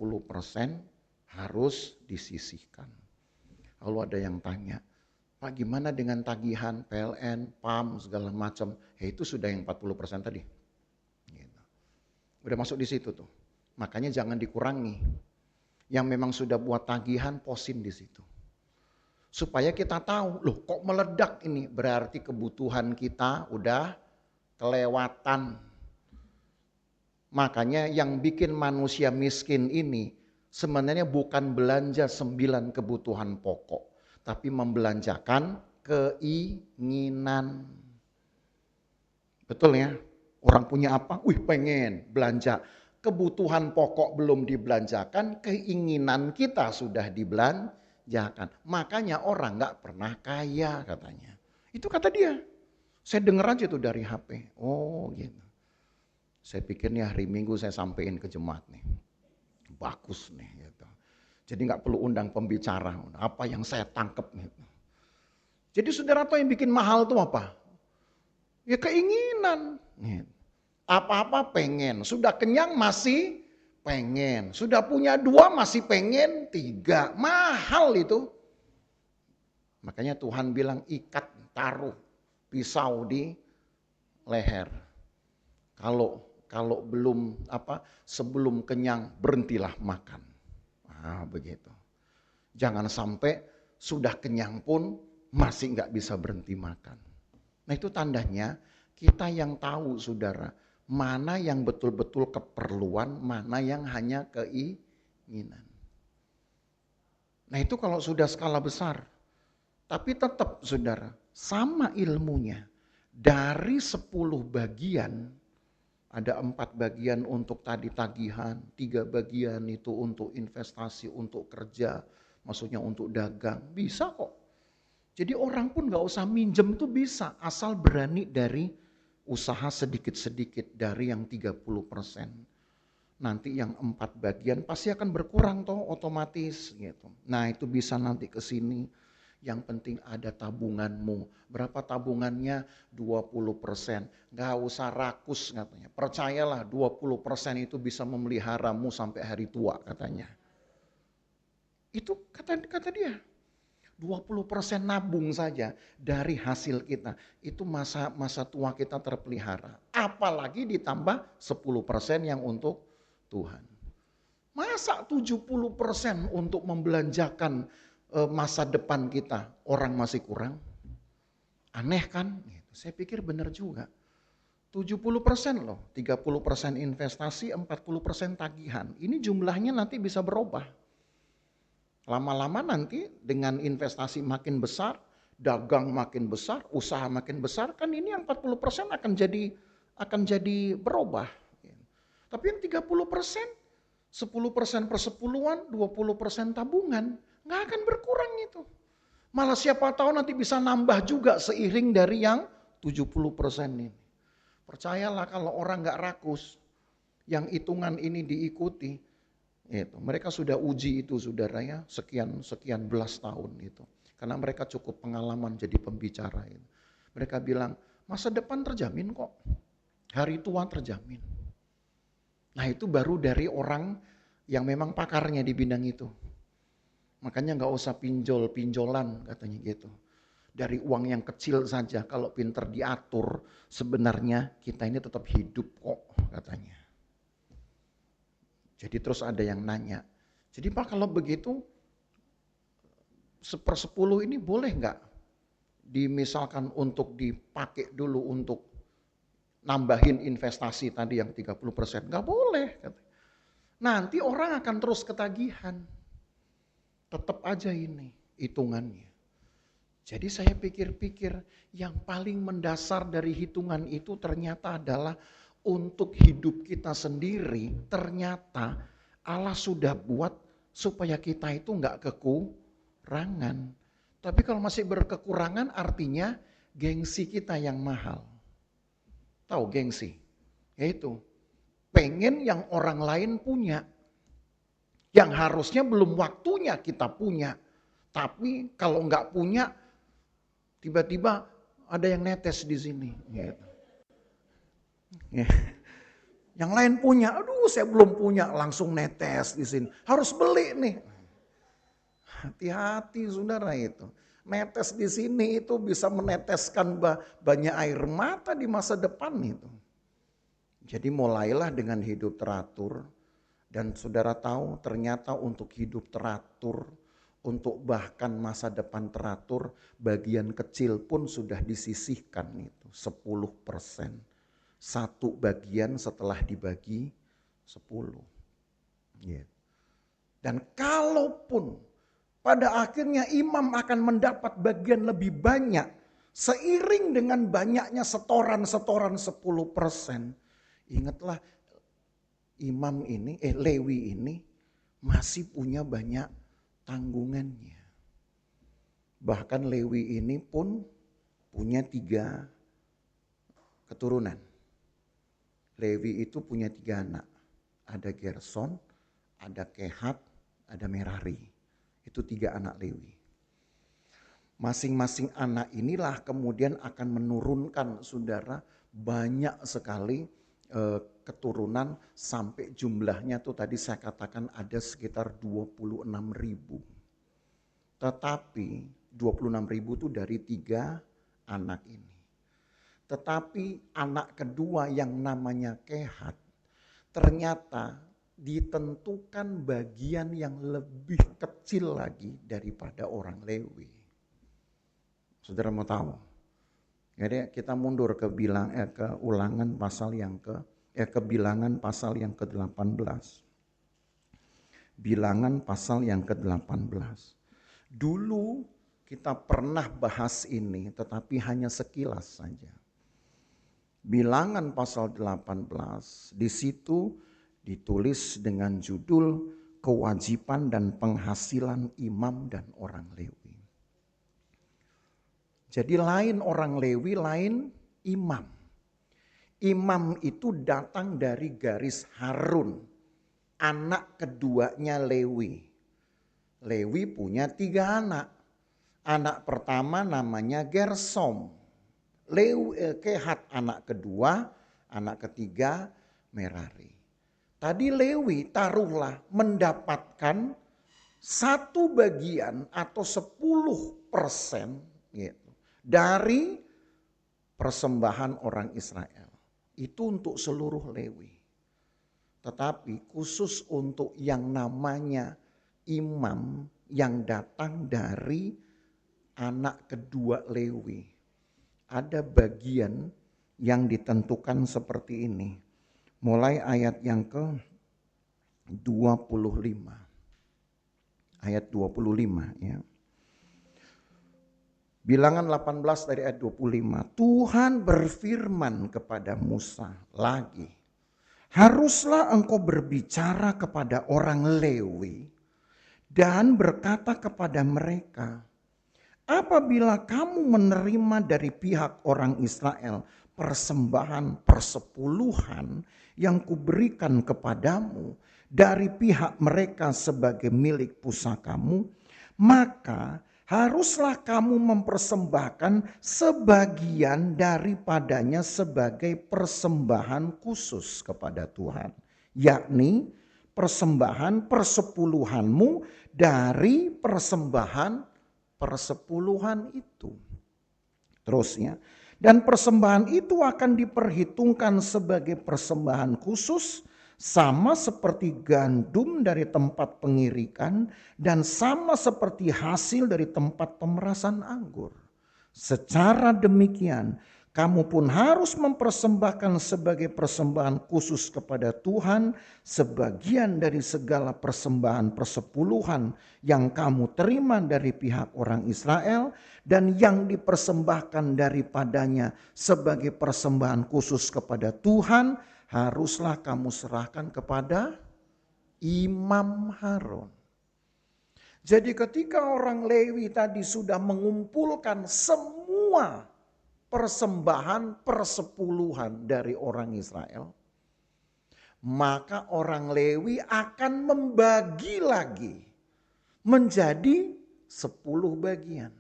harus disisihkan. Lalu ada yang tanya, Pak gimana dengan tagihan PLN, PAM, segala macam. Itu sudah yang 40% tadi. Gitu. Udah masuk di situ tuh. Makanya jangan dikurangi. Yang memang sudah buat tagihan, posin di situ. Supaya kita tahu, loh kok meledak ini. Berarti kebutuhan kita udah kelewatan. Makanya yang bikin manusia miskin ini sebenarnya bukan belanja 9 kebutuhan pokok. Tapi membelanjakan keinginan. Betul ya? Orang punya apa? Pengen belanja. Kebutuhan pokok belum dibelanjakan, keinginan kita sudah dibelanjakan. Makanya orang gak pernah kaya katanya. Itu kata dia. Saya dengar aja tuh dari HP. Oh gitu. Saya pikir nih hari Minggu saya sampein ke jemaat nih. Bagus nih gitu. Jadi gak perlu undang pembicara. Apa yang saya tangkep gitu. Jadi saudara tahu yang bikin mahal tuh apa? Ya keinginan. Gitu. Apa-apa pengen. Sudah kenyang masih pengen. Sudah punya 2 masih pengen 3. Mahal itu. Makanya Tuhan bilang ikat, taruh pisau di leher. Kalau belum sebelum kenyang berhentilah makan. Begitu. Jangan sampai sudah kenyang pun masih nggak bisa berhenti makan. Nah itu tandanya kita yang tahu saudara, mana yang betul-betul keperluan, mana yang hanya keinginan. Nah itu kalau sudah skala besar. Tapi tetap saudara, sama ilmunya. Dari 10 bagian, ada 4 bagian untuk tadi tagihan, 3 bagian itu untuk investasi, untuk kerja, maksudnya untuk dagang. Bisa kok. Jadi orang pun gak usah minjem tuh bisa, asal berani dari usaha sedikit-sedikit dari yang 30%. nanti yang 4 bagian pasti akan berkurang toh otomatis gitu. Nah itu bisa nanti ke sini. Yang penting ada tabunganmu. Berapa tabungannya? 20%. Gak usah rakus katanya. Percayalah 20% itu bisa memeliharamu sampai hari tua katanya. Itu kata dia. 20% nabung saja dari hasil kita. Itu masa tua kita terpelihara. Apalagi ditambah 10% yang untuk Tuhan. Masa 70% untuk membelanjakan masa depan kita orang masih kurang? Aneh kan? Saya pikir benar juga. 70% loh, 30% investasi, 40% tagihan. Ini jumlahnya nanti bisa berubah. Lama-lama nanti dengan investasi makin besar, dagang makin besar, usaha makin besar, kan ini yang 40% akan jadi berubah. Tapi yang 30%, 10% persepuluhan, 20% tabungan, nggak akan berkurang itu. Malah siapa tahu nanti bisa nambah juga seiring dari yang 70% ini. Percayalah kalau orang nggak rakus, yang hitungan ini diikuti, itu mereka sudah uji itu saudara ya, sekian belas tahun itu. Karena mereka cukup pengalaman jadi pembicara itu. Mereka bilang masa depan terjamin kok, hari tua terjamin. Nah itu baru dari orang yang memang pakarnya di bidang itu. Makanya nggak usah pinjol-pinjolan katanya gitu. Dari uang yang kecil saja kalau pinter diatur sebenarnya kita ini tetap hidup kok katanya. Jadi terus ada yang nanya, jadi Pak kalau begitu 1/10 ini boleh nggak dimisalkan untuk dipakai dulu untuk nambahin investasi tadi yang 30%? Nggak boleh. Nanti orang akan terus ketagihan. Tetap aja ini hitungannya. Jadi saya pikir-pikir yang paling mendasar dari hitungan itu ternyata adalah untuk hidup kita sendiri. Ternyata Allah sudah buat supaya kita itu nggak kekurangan. Tapi kalau masih berkekurangan artinya gengsi kita yang mahal. Tahu gengsi? Yaitu pengen yang orang lain punya. Yang harusnya belum waktunya kita punya. Tapi kalau nggak punya, tiba-tiba ada yang netes di sini. Gitu. Ya. Yang lain punya, aduh saya belum punya, langsung netes di sini. Harus beli nih. Hati-hati saudara itu. Netes di sini itu bisa meneteskan banyak air mata di masa depan itu. Jadi mulailah dengan hidup teratur. Dan saudara tahu ternyata untuk hidup teratur, untuk bahkan masa depan teratur, bagian kecil pun sudah disisihkan itu 10%. Satu bagian setelah dibagi 10. Dan kalaupun pada akhirnya imam akan mendapat bagian lebih banyak, seiring dengan banyaknya setoran-setoran 10%. Ingatlah imam ini, Lewi ini masih punya banyak tanggungannya. Bahkan Lewi ini pun punya 3 keturunan. Lewi itu punya 3 anak. Ada Gerson, ada Kehat, ada Merari. Itu 3 anak Lewi. Masing-masing anak inilah kemudian akan menurunkan saudara banyak sekali keturunan sampai jumlahnya tuh tadi saya katakan ada sekitar 26.000. Tetapi 26.000 itu dari 3 anak ini. Tetapi anak kedua yang namanya Kehat ternyata ditentukan bagian yang lebih kecil lagi daripada orang Lewi. Saudara mau tahu? Jadi kita mundur ke Ulangan pasal yang ke Bilangan pasal yang ke-18. Bilangan pasal yang ke-18. Dulu kita pernah bahas ini tetapi hanya sekilas saja. Bilangan pasal 18, di situ ditulis dengan judul kewajiban dan penghasilan imam dan orang Lewi. Jadi lain orang Lewi, lain imam. Imam itu datang dari garis Harun. anak keduanya Lewi. Lewi punya 3 anak. Anak pertama namanya Gersom. Kehat anak kedua, anak ketiga Merari. Tadi Lewi taruhlah mendapatkan 1/10 atau 10% gitu, dari persembahan orang Israel. Itu untuk seluruh Lewi. Tetapi khusus untuk yang namanya imam yang datang dari anak kedua Lewi, ada bagian yang ditentukan seperti ini. Mulai ayat yang ke-25. Ayat 25 ya. Bilangan 18 dari ayat 25. Tuhan berfirman kepada Musa lagi. Haruslah engkau berbicara kepada orang Lewi dan berkata kepada mereka, apabila kamu menerima dari pihak orang Israel persembahan persepuluhan yang kuberikan kepadamu dari pihak mereka sebagai milik pusakamu, maka haruslah kamu mempersembahkan sebagian daripadanya sebagai persembahan khusus kepada Tuhan, yakni persembahan persepuluhanmu dari persembahan persepuluhan itu. Terusnya, dan persembahan itu akan diperhitungkan sebagai persembahan khusus, sama seperti gandum dari tempat pengirikan dan sama seperti hasil dari tempat pemerasan anggur. Secara demikian, kamu pun harus mempersembahkan sebagai persembahan khusus kepada Tuhan sebagian dari segala persembahan persepuluhan yang kamu terima dari pihak orang Israel dan yang dipersembahkan daripadanya sebagai persembahan khusus kepada Tuhan haruslah kamu serahkan kepada Imam Harun. Jadi ketika orang Lewi tadi sudah mengumpulkan semua persembahan persepuluhan dari orang Israel, maka orang Lewi akan membagi lagi menjadi 10 bagian.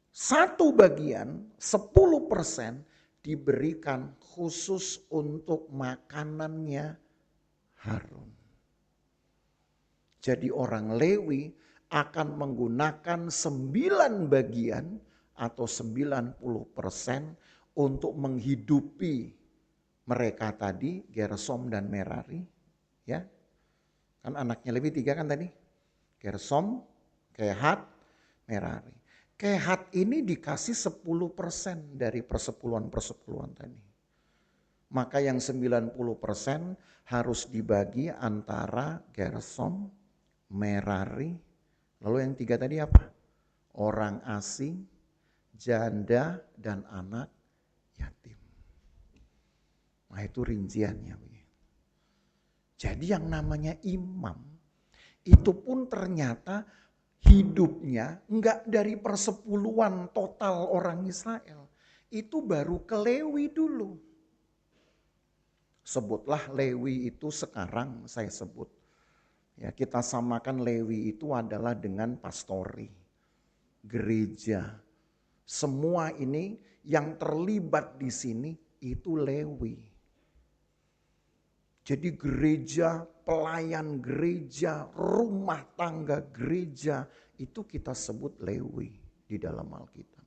1 bagian 10% diberikan khusus untuk makanannya Harun. Jadi orang Lewi akan menggunakan 9 bagian atau 90% untuk menghidupi mereka tadi, Gersom dan Merari. Ya, kan anaknya Lewi 3 kan tadi. Gersom, Kehat, Merari. Kehat ini dikasih 10% dari persepuluhan-persepuluhan tadi. Maka yang 90% harus dibagi antara Gersom, Merari, lalu yang 3 tadi apa? Orang asing, janda, dan anak yatim. Nah itu rinciannya. Jadi yang namanya imam, itu pun ternyata hidupnya enggak dari persepuluhan total orang Israel. Itu baru ke Lewi dulu. Sebutlah Lewi itu sekarang saya sebut. Ya, kita samakan Lewi itu adalah dengan pastori, gereja. Semua ini yang terlibat di sini itu Lewi. Jadi gereja, pelayan gereja, rumah tangga gereja itu kita sebut Lewi di dalam Alkitab.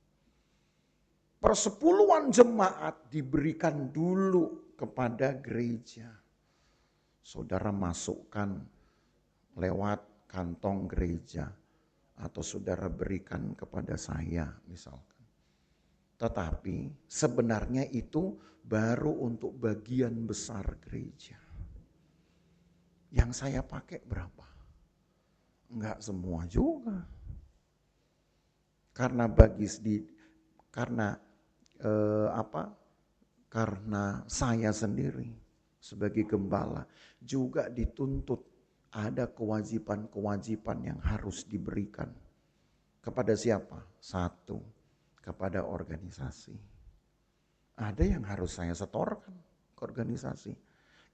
Persepuluhan jemaat diberikan dulu kepada gereja. Saudara masukkan lewat kantong gereja atau saudara berikan kepada saya misalkan. Tetapi sebenarnya itu baru untuk bagian besar gereja. Yang saya pakai berapa? Enggak semua juga. Karena karena saya sendiri sebagai gembala juga dituntut ada kewajiban-kewajiban yang harus diberikan. Kepada siapa? 1, kepada organisasi. Ada yang harus saya setorkan ke organisasi.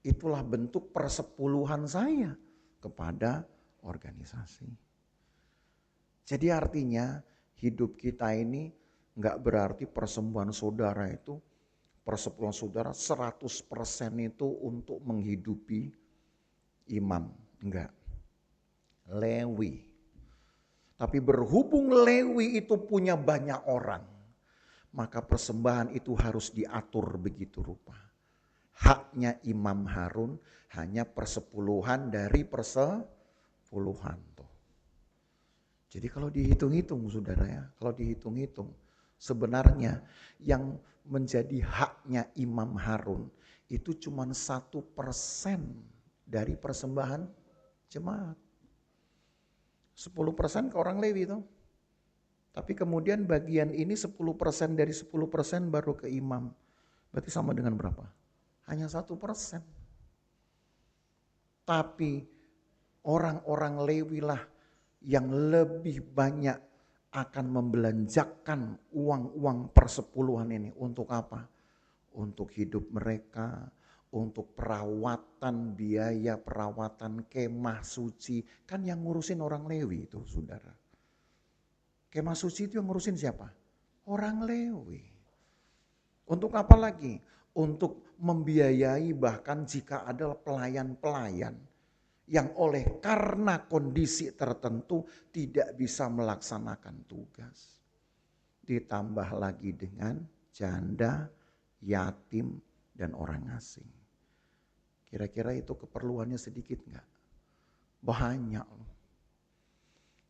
Itulah bentuk persepuluhan saya kepada organisasi. Jadi artinya hidup kita ini enggak berarti persembahan saudara itu, persepuluhan saudara 100% itu untuk menghidupi imam. Enggak. Lewi. Tapi berhubung Lewi itu punya banyak orang, maka persembahan itu harus diatur begitu rupa. Haknya Imam Harun hanya persepuluhan dari persepuluhan tuh. Jadi kalau dihitung-hitung saudara ya, kalau dihitung-hitung sebenarnya yang menjadi haknya Imam Harun itu cuma 1% dari persembahan jemaat. 10% ke orang Lewi tuh. Tapi kemudian bagian ini 10% dari 10% baru ke imam. Berarti sama dengan berapa? Hanya 1%. Tapi orang-orang Lewi lah yang lebih banyak akan membelanjakan uang-uang persepuluhan ini. Untuk apa? Untuk hidup mereka, untuk perawatan, biaya perawatan kemah suci. Kan yang ngurusin orang Lewi itu saudara. Kemah suci itu yang ngurusin siapa? Orang Lewi. Untuk apa lagi? Untuk membiayai bahkan jika ada pelayan-pelayan yang oleh karena kondisi tertentu tidak bisa melaksanakan tugas. Ditambah lagi dengan janda, yatim, dan orang asing. Kira-kira itu keperluannya sedikit enggak? Banyak loh.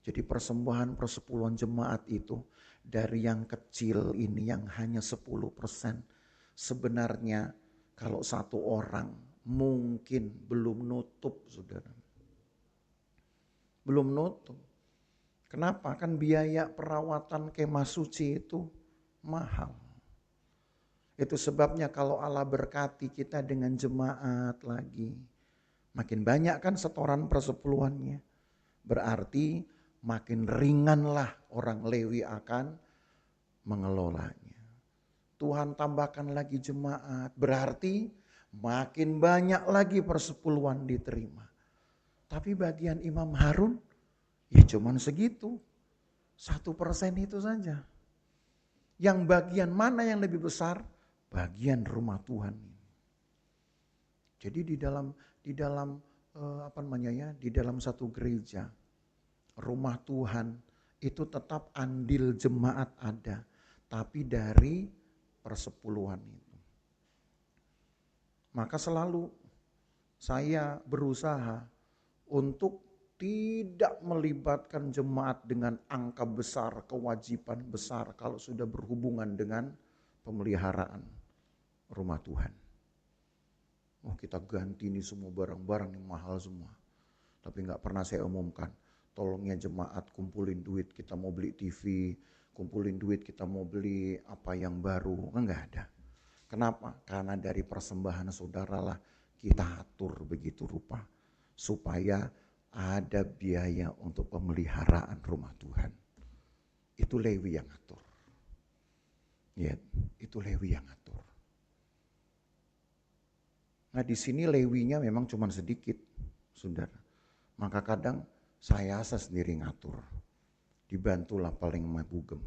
Jadi persembahan persepuluhan jemaat itu dari yang kecil ini yang hanya 10%. Sebenarnya kalau satu orang mungkin belum nutup saudara. Belum nutup. Kenapa? Kan biaya perawatan kemah suci itu mahal. Itu sebabnya kalau Allah berkati kita dengan jemaat lagi. Makin banyak kan setoran persepuluhannya. Berarti makin ringanlah orang Lewi akan mengelolanya. Tuhan tambahkan lagi jemaat, berarti makin banyak lagi persepuluhan diterima. Tapi bagian Imam Harun ya cuman segitu, 1% itu saja. Yang bagian mana yang lebih besar? Bagian rumah Tuhan. Jadi di dalam di dalam satu gereja, rumah Tuhan itu tetap andil jemaat ada, tapi dari persepuluhan itu. Maka selalu saya berusaha untuk tidak melibatkan jemaat dengan angka besar, kewajiban besar kalau sudah berhubungan dengan pemeliharaan rumah Tuhan. Oh kita ganti ini semua barang-barang yang mahal semua. Tapi gak pernah saya umumkan. Tolongnya jemaat kumpulin duit kita mau beli TV, kumpulin duit kita mau beli apa yang baru. Enggak ada. Kenapa? Karena dari persembahan saudara lah kita atur begitu rupa. Supaya ada biaya untuk pemeliharaan rumah Tuhan. Itu Lewi yang atur. Ya, itu Lewi yang atur. Nah di sini Lewinya memang cuma sedikit, saudara. Maka kadang saya sendiri ngatur. Dibantulah paling mabugem.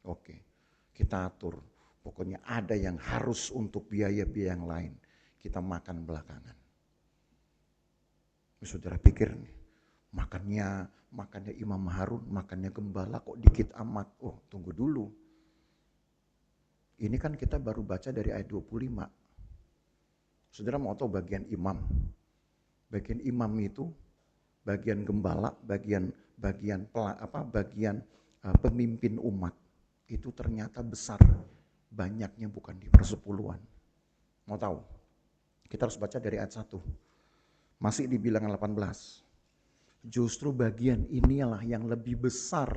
Oke, kita atur. Pokoknya ada yang harus untuk biaya-biaya yang lain. Kita makan belakangan. Saudara pikir nih, makannya Imam Harun, makannya gembala kok dikit amat. Oh tunggu dulu. Ini kan kita baru baca dari ayat 25. Saudara mau tahu bagian imam? Bagian imam itu, bagian gembala, bagian pemimpin umat itu ternyata besar. Banyaknya bukan di persepuluhan. Mau tahu? Kita harus baca dari ayat 1. Masih di bilangan 18. Justru bagian inilah yang lebih besar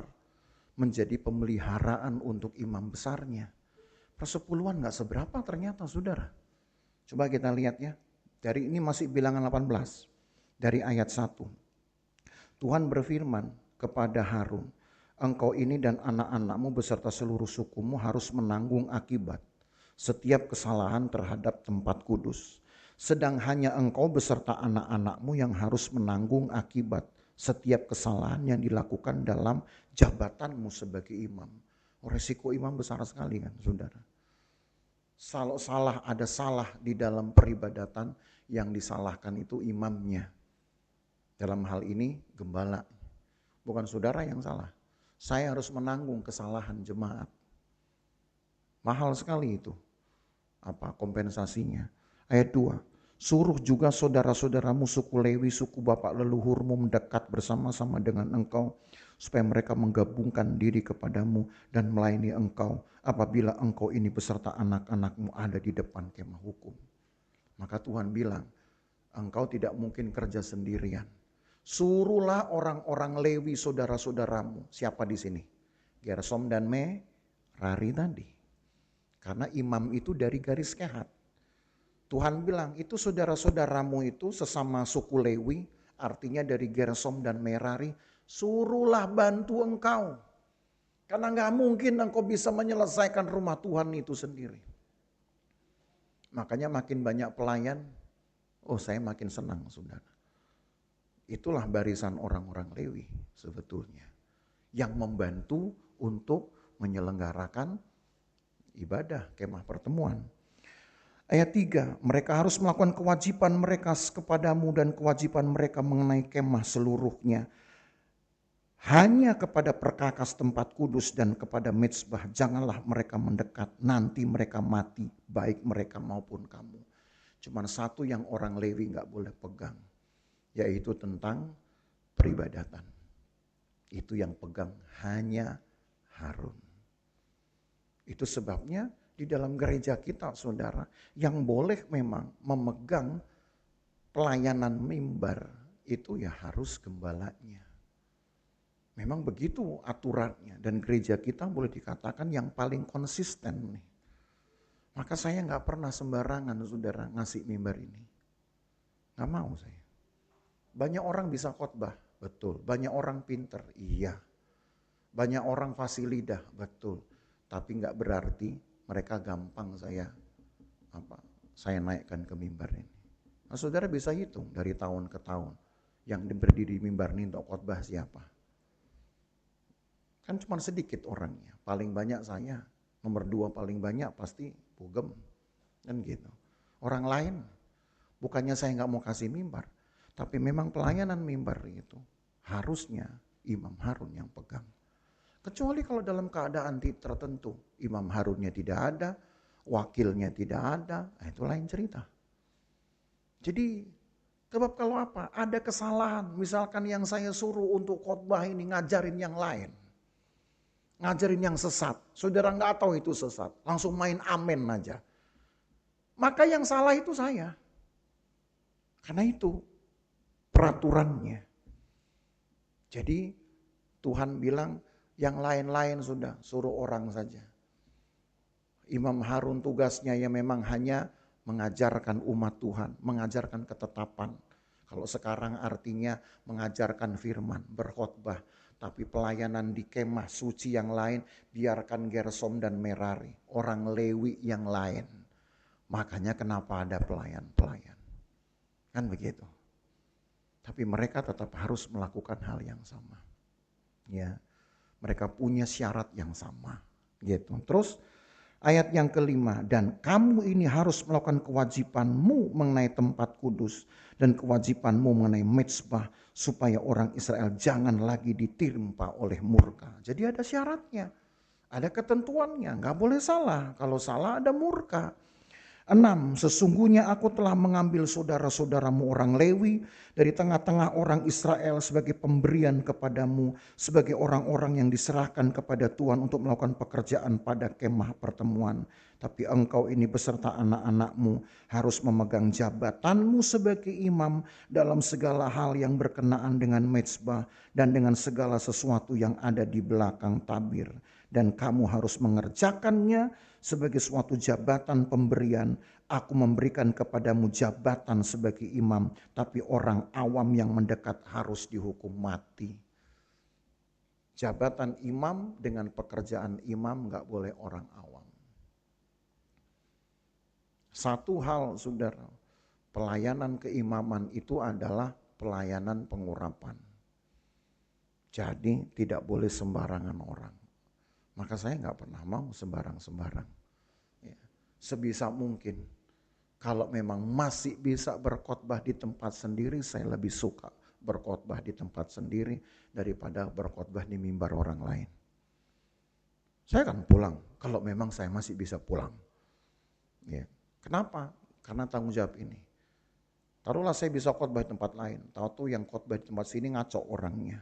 menjadi pemeliharaan untuk imam besarnya. Persepuluhan gak seberapa ternyata saudara. Coba kita lihat ya. Dari ini masih bilangan 18. Dari ayat 1. Tuhan berfirman kepada Harun, engkau ini dan anak-anakmu beserta seluruh sukumu harus menanggung akibat setiap kesalahan terhadap tempat kudus. sedang hanya engkau beserta anak-anakmu yang harus menanggung akibat setiap kesalahan yang dilakukan dalam jabatanmu sebagai imam. Resiko imam besar sekali kan saudara. Kalau ada salah di dalam peribadatan, yang disalahkan itu imamnya. Dalam hal ini gembala, bukan saudara yang salah. Saya harus menanggung kesalahan jemaat. Mahal sekali itu. Kompensasinya? Ayat 2. Suruh juga saudara-saudaramu suku Lewi, suku bapak leluhurmu mendekat bersama-sama dengan engkau, supaya mereka menggabungkan diri kepadamu dan melayani engkau apabila engkau ini beserta anak-anakmu ada di depan kemah hukum. Maka Tuhan bilang, engkau tidak mungkin kerja sendirian. Suruhlah orang-orang Lewi saudara-saudaramu. Siapa di sini? Gersom dan Merari tadi. Karena imam itu dari garis Kehat. Tuhan bilang itu saudara-saudaramu itu sesama suku Lewi, artinya dari Gersom dan Merari, suruhlah bantu engkau. Karena gak mungkin engkau bisa menyelesaikan rumah Tuhan itu sendiri. Makanya makin banyak pelayan, saya makin senang saudara. Itulah barisan orang-orang Lewi sebetulnya. Yang membantu untuk menyelenggarakan ibadah kemah pertemuan. Ayat 3, mereka harus melakukan kewajiban mereka kepadamu dan kewajiban mereka mengenai kemah seluruhnya. Hanya kepada perkakas tempat kudus dan kepada mezbah janganlah mereka mendekat, nanti mereka mati, baik mereka maupun kamu. Cuman satu yang orang Lewi gak boleh pegang, yaitu tentang peribadatan. Itu yang pegang hanya Harun. Itu sebabnya di dalam gereja kita saudara, yang boleh memang memegang pelayanan mimbar itu ya harus gembalanya. Memang begitu aturannya, dan gereja kita boleh dikatakan yang paling konsisten nih. Maka saya gak pernah sembarangan saudara ngasih mimbar ini. Gak mau saya. Banyak orang bisa khotbah, betul. Banyak orang pinter, iya. Banyak orang fasih lidah, betul. Tapi gak berarti mereka gampang saya naikkan ke mimbar ini. Nah, saudara bisa hitung dari tahun ke tahun yang berdiri di mimbar ini untuk khotbah siapa. Kan cuma sedikit orangnya, paling banyak saya, nomor 2 paling banyak pasti Pugem, kan gitu. Orang lain, bukannya saya nggak mau kasih mimbar, tapi memang pelayanan mimbar itu harusnya Imam Harun yang pegang. Kecuali kalau dalam keadaan tertentu, Imam Harunnya tidak ada, wakilnya tidak ada, itu lain cerita. Jadi, sebab kalau apa? Ada kesalahan, misalkan yang saya suruh untuk khotbah ini ngajarin yang lain. Ngajarin yang sesat, saudara nggak tahu itu sesat, langsung main amen aja. Maka yang salah itu saya. Karena itu peraturannya. Jadi Tuhan bilang, yang lain-lain sudah suruh orang saja. Imam Harun tugasnya ya memang hanya mengajarkan umat Tuhan, mengajarkan ketetapan. Kalau sekarang artinya mengajarkan firman, berkhotbah. Tapi pelayanan di kemah suci yang lain biarkan Gersom dan Merari, orang Lewi yang lain. Makanya kenapa ada pelayan-pelayan. Kan begitu. Tapi mereka tetap harus melakukan hal yang sama. Ya. Mereka punya syarat yang sama, gitu. Terus ayat yang kelima, dan kamu ini harus melakukan kewajibanmu mengenai tempat kudus dan kewajibanmu mengenai mezbah supaya orang Israel jangan lagi ditimpa oleh murka. Jadi ada syaratnya, ada ketentuannya, nggak boleh salah. Kalau salah ada murka. 6. Sesungguhnya aku telah mengambil saudara-saudaramu orang Lewi dari tengah-tengah orang Israel sebagai pemberian kepadamu, sebagai orang-orang yang diserahkan kepada Tuhan untuk melakukan pekerjaan pada kemah pertemuan. Tapi engkau ini beserta anak-anakmu harus memegang jabatanmu sebagai imam dalam segala hal yang berkenaan dengan mezbah dan dengan segala sesuatu yang ada di belakang tabir. Dan kamu harus mengerjakannya sebagai suatu jabatan pemberian. Aku memberikan kepadamu jabatan sebagai imam, tapi orang awam yang mendekat harus dihukum mati. Jabatan imam dengan pekerjaan imam gak boleh orang awam. Satu hal saudara, pelayanan keimaman itu adalah pelayanan pengurapan. Jadi tidak boleh sembarangan orang. Maka saya nggak pernah mau sembarang-sembarang. Ya. Sebisa mungkin, kalau memang masih bisa berkhotbah di tempat sendiri, saya lebih suka berkhotbah di tempat sendiri daripada berkhotbah di mimbar orang lain. Saya akan pulang kalau memang saya masih bisa pulang. Ya. Kenapa? Karena tanggung jawab ini. Taruhlah saya bisa khotbah di tempat lain, tahu tuh yang khotbah di tempat sini ngaco orangnya.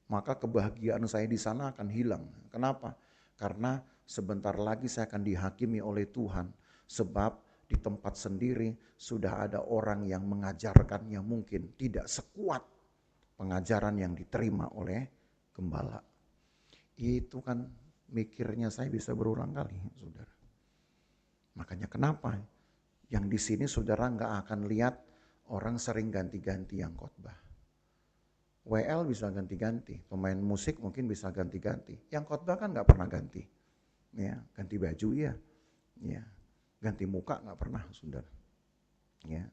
Maka kebahagiaan saya di sana akan hilang. Kenapa? Karena sebentar lagi saya akan dihakimi oleh Tuhan. Sebab di tempat sendiri sudah ada orang yang mengajarkannya mungkin tidak sekuat pengajaran yang diterima oleh gembala. Itu kan mikirnya saya bisa berulang kali, saudara. Makanya kenapa? Yang di sini saudara nggak akan lihat orang sering ganti-ganti yang khotbah. WL bisa ganti-ganti, pemain musik mungkin bisa ganti-ganti. Yang khotbah kan nggak pernah ganti, ya ganti baju ya, ganti muka nggak pernah, saudara. Ya,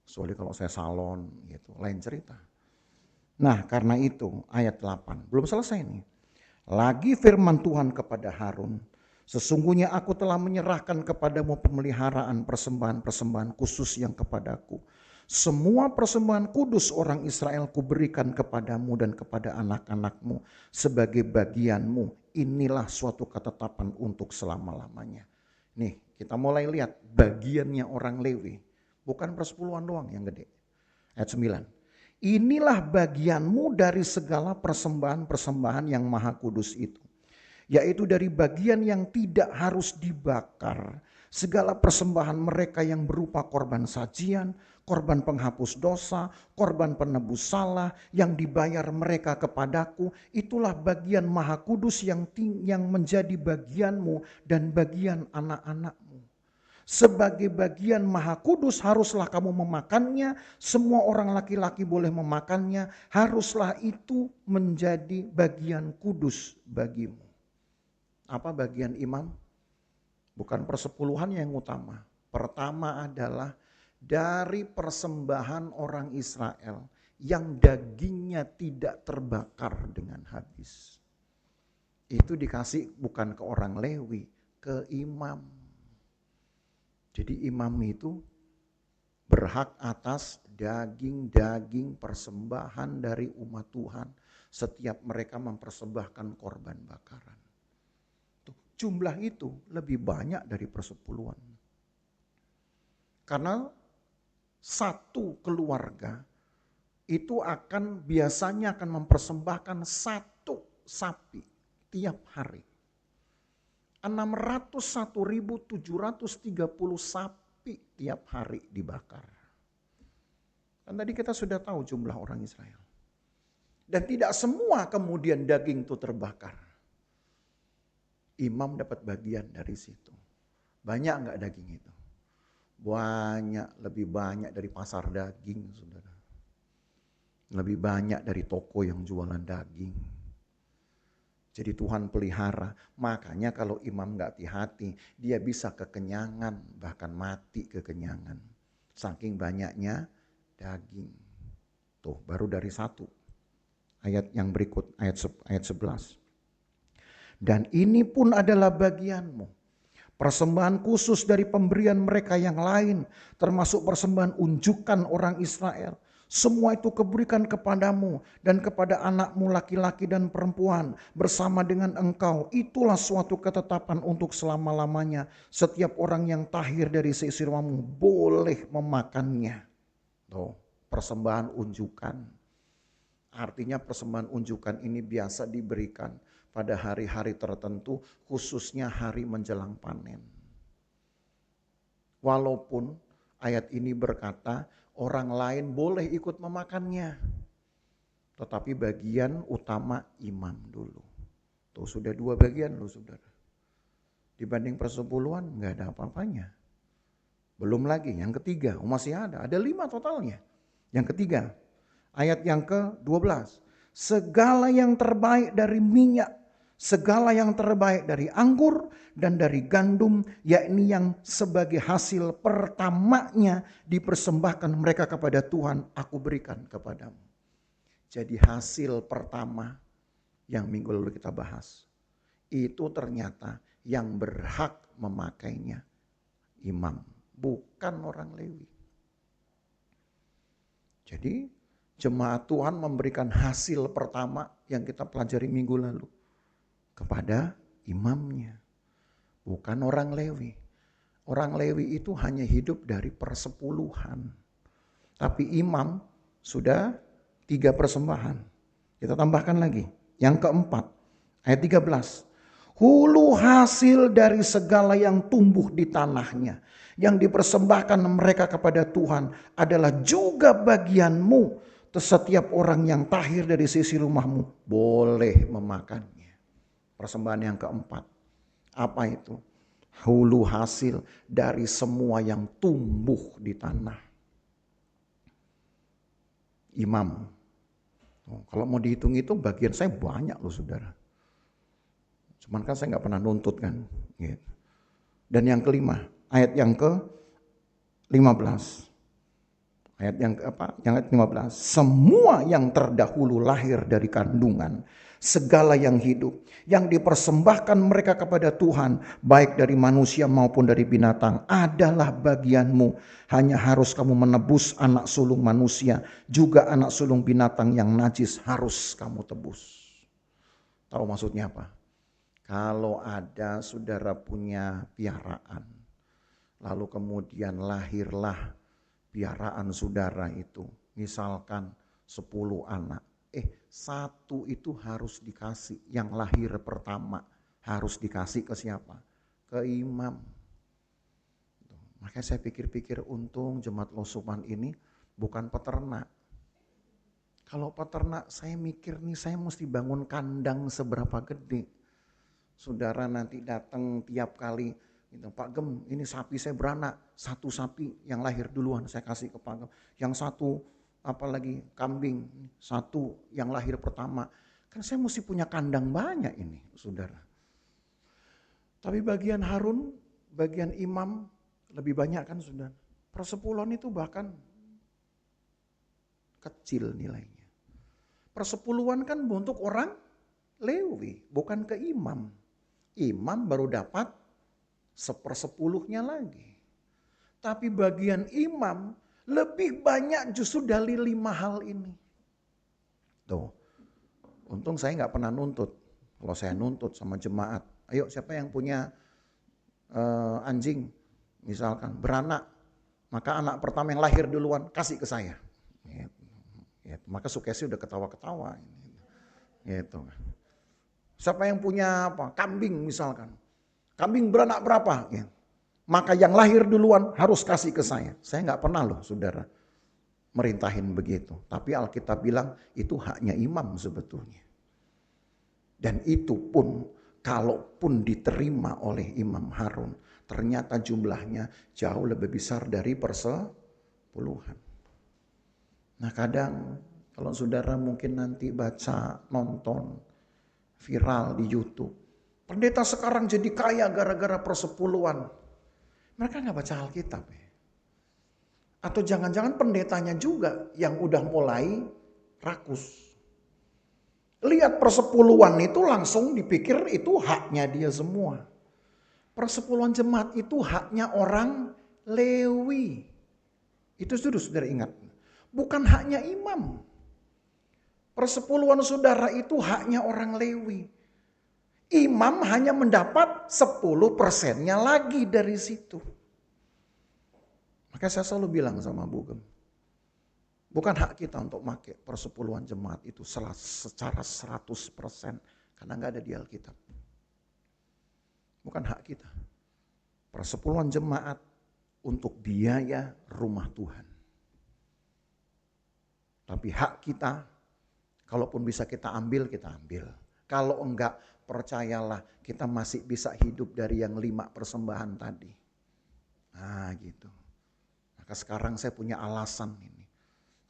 soalnya kalau saya salon gitu, lain cerita. Nah karena itu ayat 8, belum selesai nih. Lagi firman Tuhan kepada Harun, sesungguhnya aku telah menyerahkan kepadamu pemeliharaan persembahan-persembahan khusus yang kepadaku. Semua persembahan kudus orang Israel kuberikan kepadamu dan kepada anak-anakmu sebagai bagianmu. Inilah suatu ketetapan untuk selama-lamanya. Nih kita mulai lihat bagiannya orang Lewi. Bukan persepuluhan doang yang gede. Ayat 9. Inilah bagianmu dari segala persembahan-persembahan yang maha kudus itu. Yaitu dari bagian yang tidak harus dibakar. Segala persembahan mereka yang berupa korban sajian, korban penghapus dosa, korban penebus salah yang dibayar mereka kepadaku, itulah bagian maha kudus yang menjadi bagianmu dan bagian anak-anakmu. Sebagai bagian maha kudus haruslah kamu memakannya, semua orang laki-laki boleh memakannya, haruslah itu menjadi bagian kudus bagimu. Apa bagian imam? Bukan persepuluhan yang utama. Pertama adalah dari persembahan orang Israel yang dagingnya tidak terbakar dengan habis. Itu dikasih bukan ke orang Lewi, ke imam. Jadi imam itu berhak atas daging-daging persembahan dari umat Tuhan setiap mereka mempersembahkan korban bakaran. Jumlah itu lebih banyak dari persepuluhan. Karena satu keluarga itu biasanya akan mempersembahkan satu sapi tiap hari. 601.730 sapi tiap hari dibakar. Kan tadi kita sudah tahu jumlah orang Israel. Dan tidak semua kemudian daging itu terbakar. Imam dapat bagian dari situ. Banyak enggak daging itu? Banyak, lebih banyak dari pasar daging, saudara. Lebih banyak dari toko yang jualan daging. Jadi Tuhan pelihara. Makanya kalau imam enggak hati-hati, dia bisa kekenyangan, bahkan mati kekenyangan. Saking banyaknya daging. Tuh, baru dari satu. Ayat yang berikut, ayat 11. Dan ini pun adalah bagianmu. Persembahan khusus dari pemberian mereka yang lain, termasuk persembahan unjukan orang Israel. Semua itu kuberikan kepadamu dan kepada anakmu laki-laki dan perempuan bersama dengan engkau. Itulah suatu ketetapan untuk selama-lamanya. Setiap orang yang tahir dari seisi rumahmu boleh memakannya. Tuh, persembahan unjukan. Artinya persembahan unjukan ini biasa diberikan pada hari-hari tertentu, khususnya hari menjelang panen. Walaupun ayat ini berkata orang lain boleh ikut memakannya, tetapi bagian utama imam dulu. Tuh sudah dua bagian loh saudara. Dibanding persepuluhan nggak ada apa-apanya. Belum lagi yang ketiga, masih ada 5 totalnya. Yang ketiga, ayat yang ke-12. Segala yang terbaik dari minyak segala yang terbaik dari anggur dan dari gandum, yakni yang sebagai hasil pertamanya dipersembahkan mereka kepada Tuhan, aku berikan kepadamu. Jadi hasil pertama yang minggu lalu kita bahas, itu ternyata yang berhak memakainya imam, bukan orang Lewi. Jadi jemaat Tuhan memberikan hasil pertama yang kita pelajari minggu lalu kepada imamnya, bukan orang Lewi. Orang Lewi itu hanya hidup dari persepuluhan. Tapi imam sudah 3 persembahan. Kita tambahkan lagi. Yang keempat, ayat 13. Hulu hasil dari segala yang tumbuh di tanahnya, yang dipersembahkan mereka kepada Tuhan adalah juga bagianmu. Setiap orang yang tahir dari sisi rumahmu boleh memakannya. Persembahan yang keempat. Apa itu? Hulu hasil dari semua yang tumbuh di tanah. Imam. Kalau mau dihitung itu bagian saya banyak loh saudara. Cuman kan saya gak pernah nuntut kan. Dan yang kelima, ayat yang ke-15. Ayat yang Yang 15. Semua yang terdahulu lahir dari kandungan, segala yang hidup, yang dipersembahkan mereka kepada Tuhan, baik dari manusia maupun dari binatang, adalah bagianmu. Hanya harus kamu menebus anak sulung manusia, juga anak sulung binatang yang najis harus kamu tebus. Tahu maksudnya apa? Kalau ada saudara punya piaraan, lalu kemudian lahirlah piaraan saudara itu, misalkan 10 anak. 1 itu harus dikasih, yang lahir pertama harus dikasih ke siapa? Ke imam. Makanya saya pikir-pikir untung jemaat Losuman ini bukan peternak. Kalau peternak saya mikir nih saya mesti bangun kandang seberapa gede. Saudara nanti datang tiap kali, gitu, Pak Gem ini sapi saya beranak, 1 sapi yang lahir duluan saya kasih ke Pak Gem. Yang 1 apalagi kambing, 1 yang lahir pertama. Kan saya mesti punya kandang banyak ini saudara. Tapi bagian Harun, bagian imam lebih banyak kan saudara. Persepuluhan itu bahkan kecil nilainya. Persepuluhan kan untuk orang Lewi, bukan ke imam. Imam baru dapat 1/10 lagi. Tapi bagian imam lebih banyak justru dari 5 hal ini. Tuh, untung saya nggak pernah nuntut. Kalau saya nuntut sama jemaat, ayo siapa yang punya anjing, misalkan beranak, maka anak pertama yang lahir duluan kasih ke saya. Gitu. Maka Sukesi udah ketawa-ketawa. Gitu. Siapa yang punya kambing misalkan, kambing beranak berapa? Gitu. Maka yang lahir duluan harus kasih ke saya. Saya nggak pernah loh saudara merintahin begitu. Tapi Alkitab bilang itu haknya imam sebetulnya. Dan itu pun kalaupun diterima oleh Imam Harun, ternyata jumlahnya jauh lebih besar dari persepuluhan. Nah kadang kalau saudara mungkin nanti baca, nonton, viral di YouTube. Pendeta sekarang jadi kaya gara-gara persepuluhan. Mereka nggak baca Alkitab ya. Atau jangan-jangan pendetanya juga yang udah mulai rakus. Lihat persepuluhan itu langsung dipikir itu haknya dia semua. Persepuluhan jemaat itu haknya orang Lewi. Itu saudara ingat. Bukan haknya imam. Persepuluhan saudara itu haknya orang Lewi. Imam hanya mendapat 10%-nya lagi dari situ. Maka saya selalu bilang sama Bu Gem, bukan hak kita untuk pakai persepuluhan jemaat itu secara 100% karena nggak ada di Alkitab. Bukan hak kita. Persepuluhan jemaat untuk biaya rumah Tuhan. Tapi hak kita, kalaupun bisa kita ambil, kita ambil. Kalau enggak, percayalah kita masih bisa hidup dari yang 5 persembahan tadi. Nah gitu. Maka sekarang saya punya alasan ini.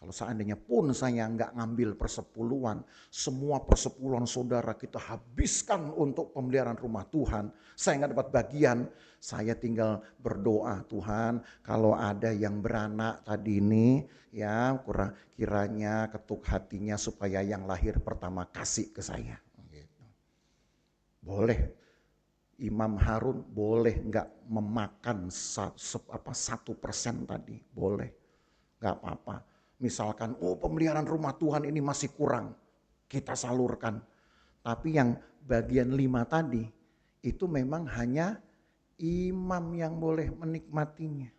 Kalau seandainya pun saya nggak ngambil persepuluhan, semua persepuluhan saudara kita habiskan untuk pemeliharaan rumah Tuhan, saya nggak dapat bagian, saya tinggal berdoa, Tuhan kalau ada yang beranak tadi ini, ya kiranya ketuk hatinya supaya yang lahir pertama kasih ke saya. Gitu. Boleh. Imam Harun boleh nggak memakan 1% tadi, boleh, nggak apa-apa. Misalkan, pemeliharaan rumah Tuhan ini masih kurang, kita salurkan. Tapi yang bagian 5 tadi, itu memang hanya imam yang boleh menikmatinya.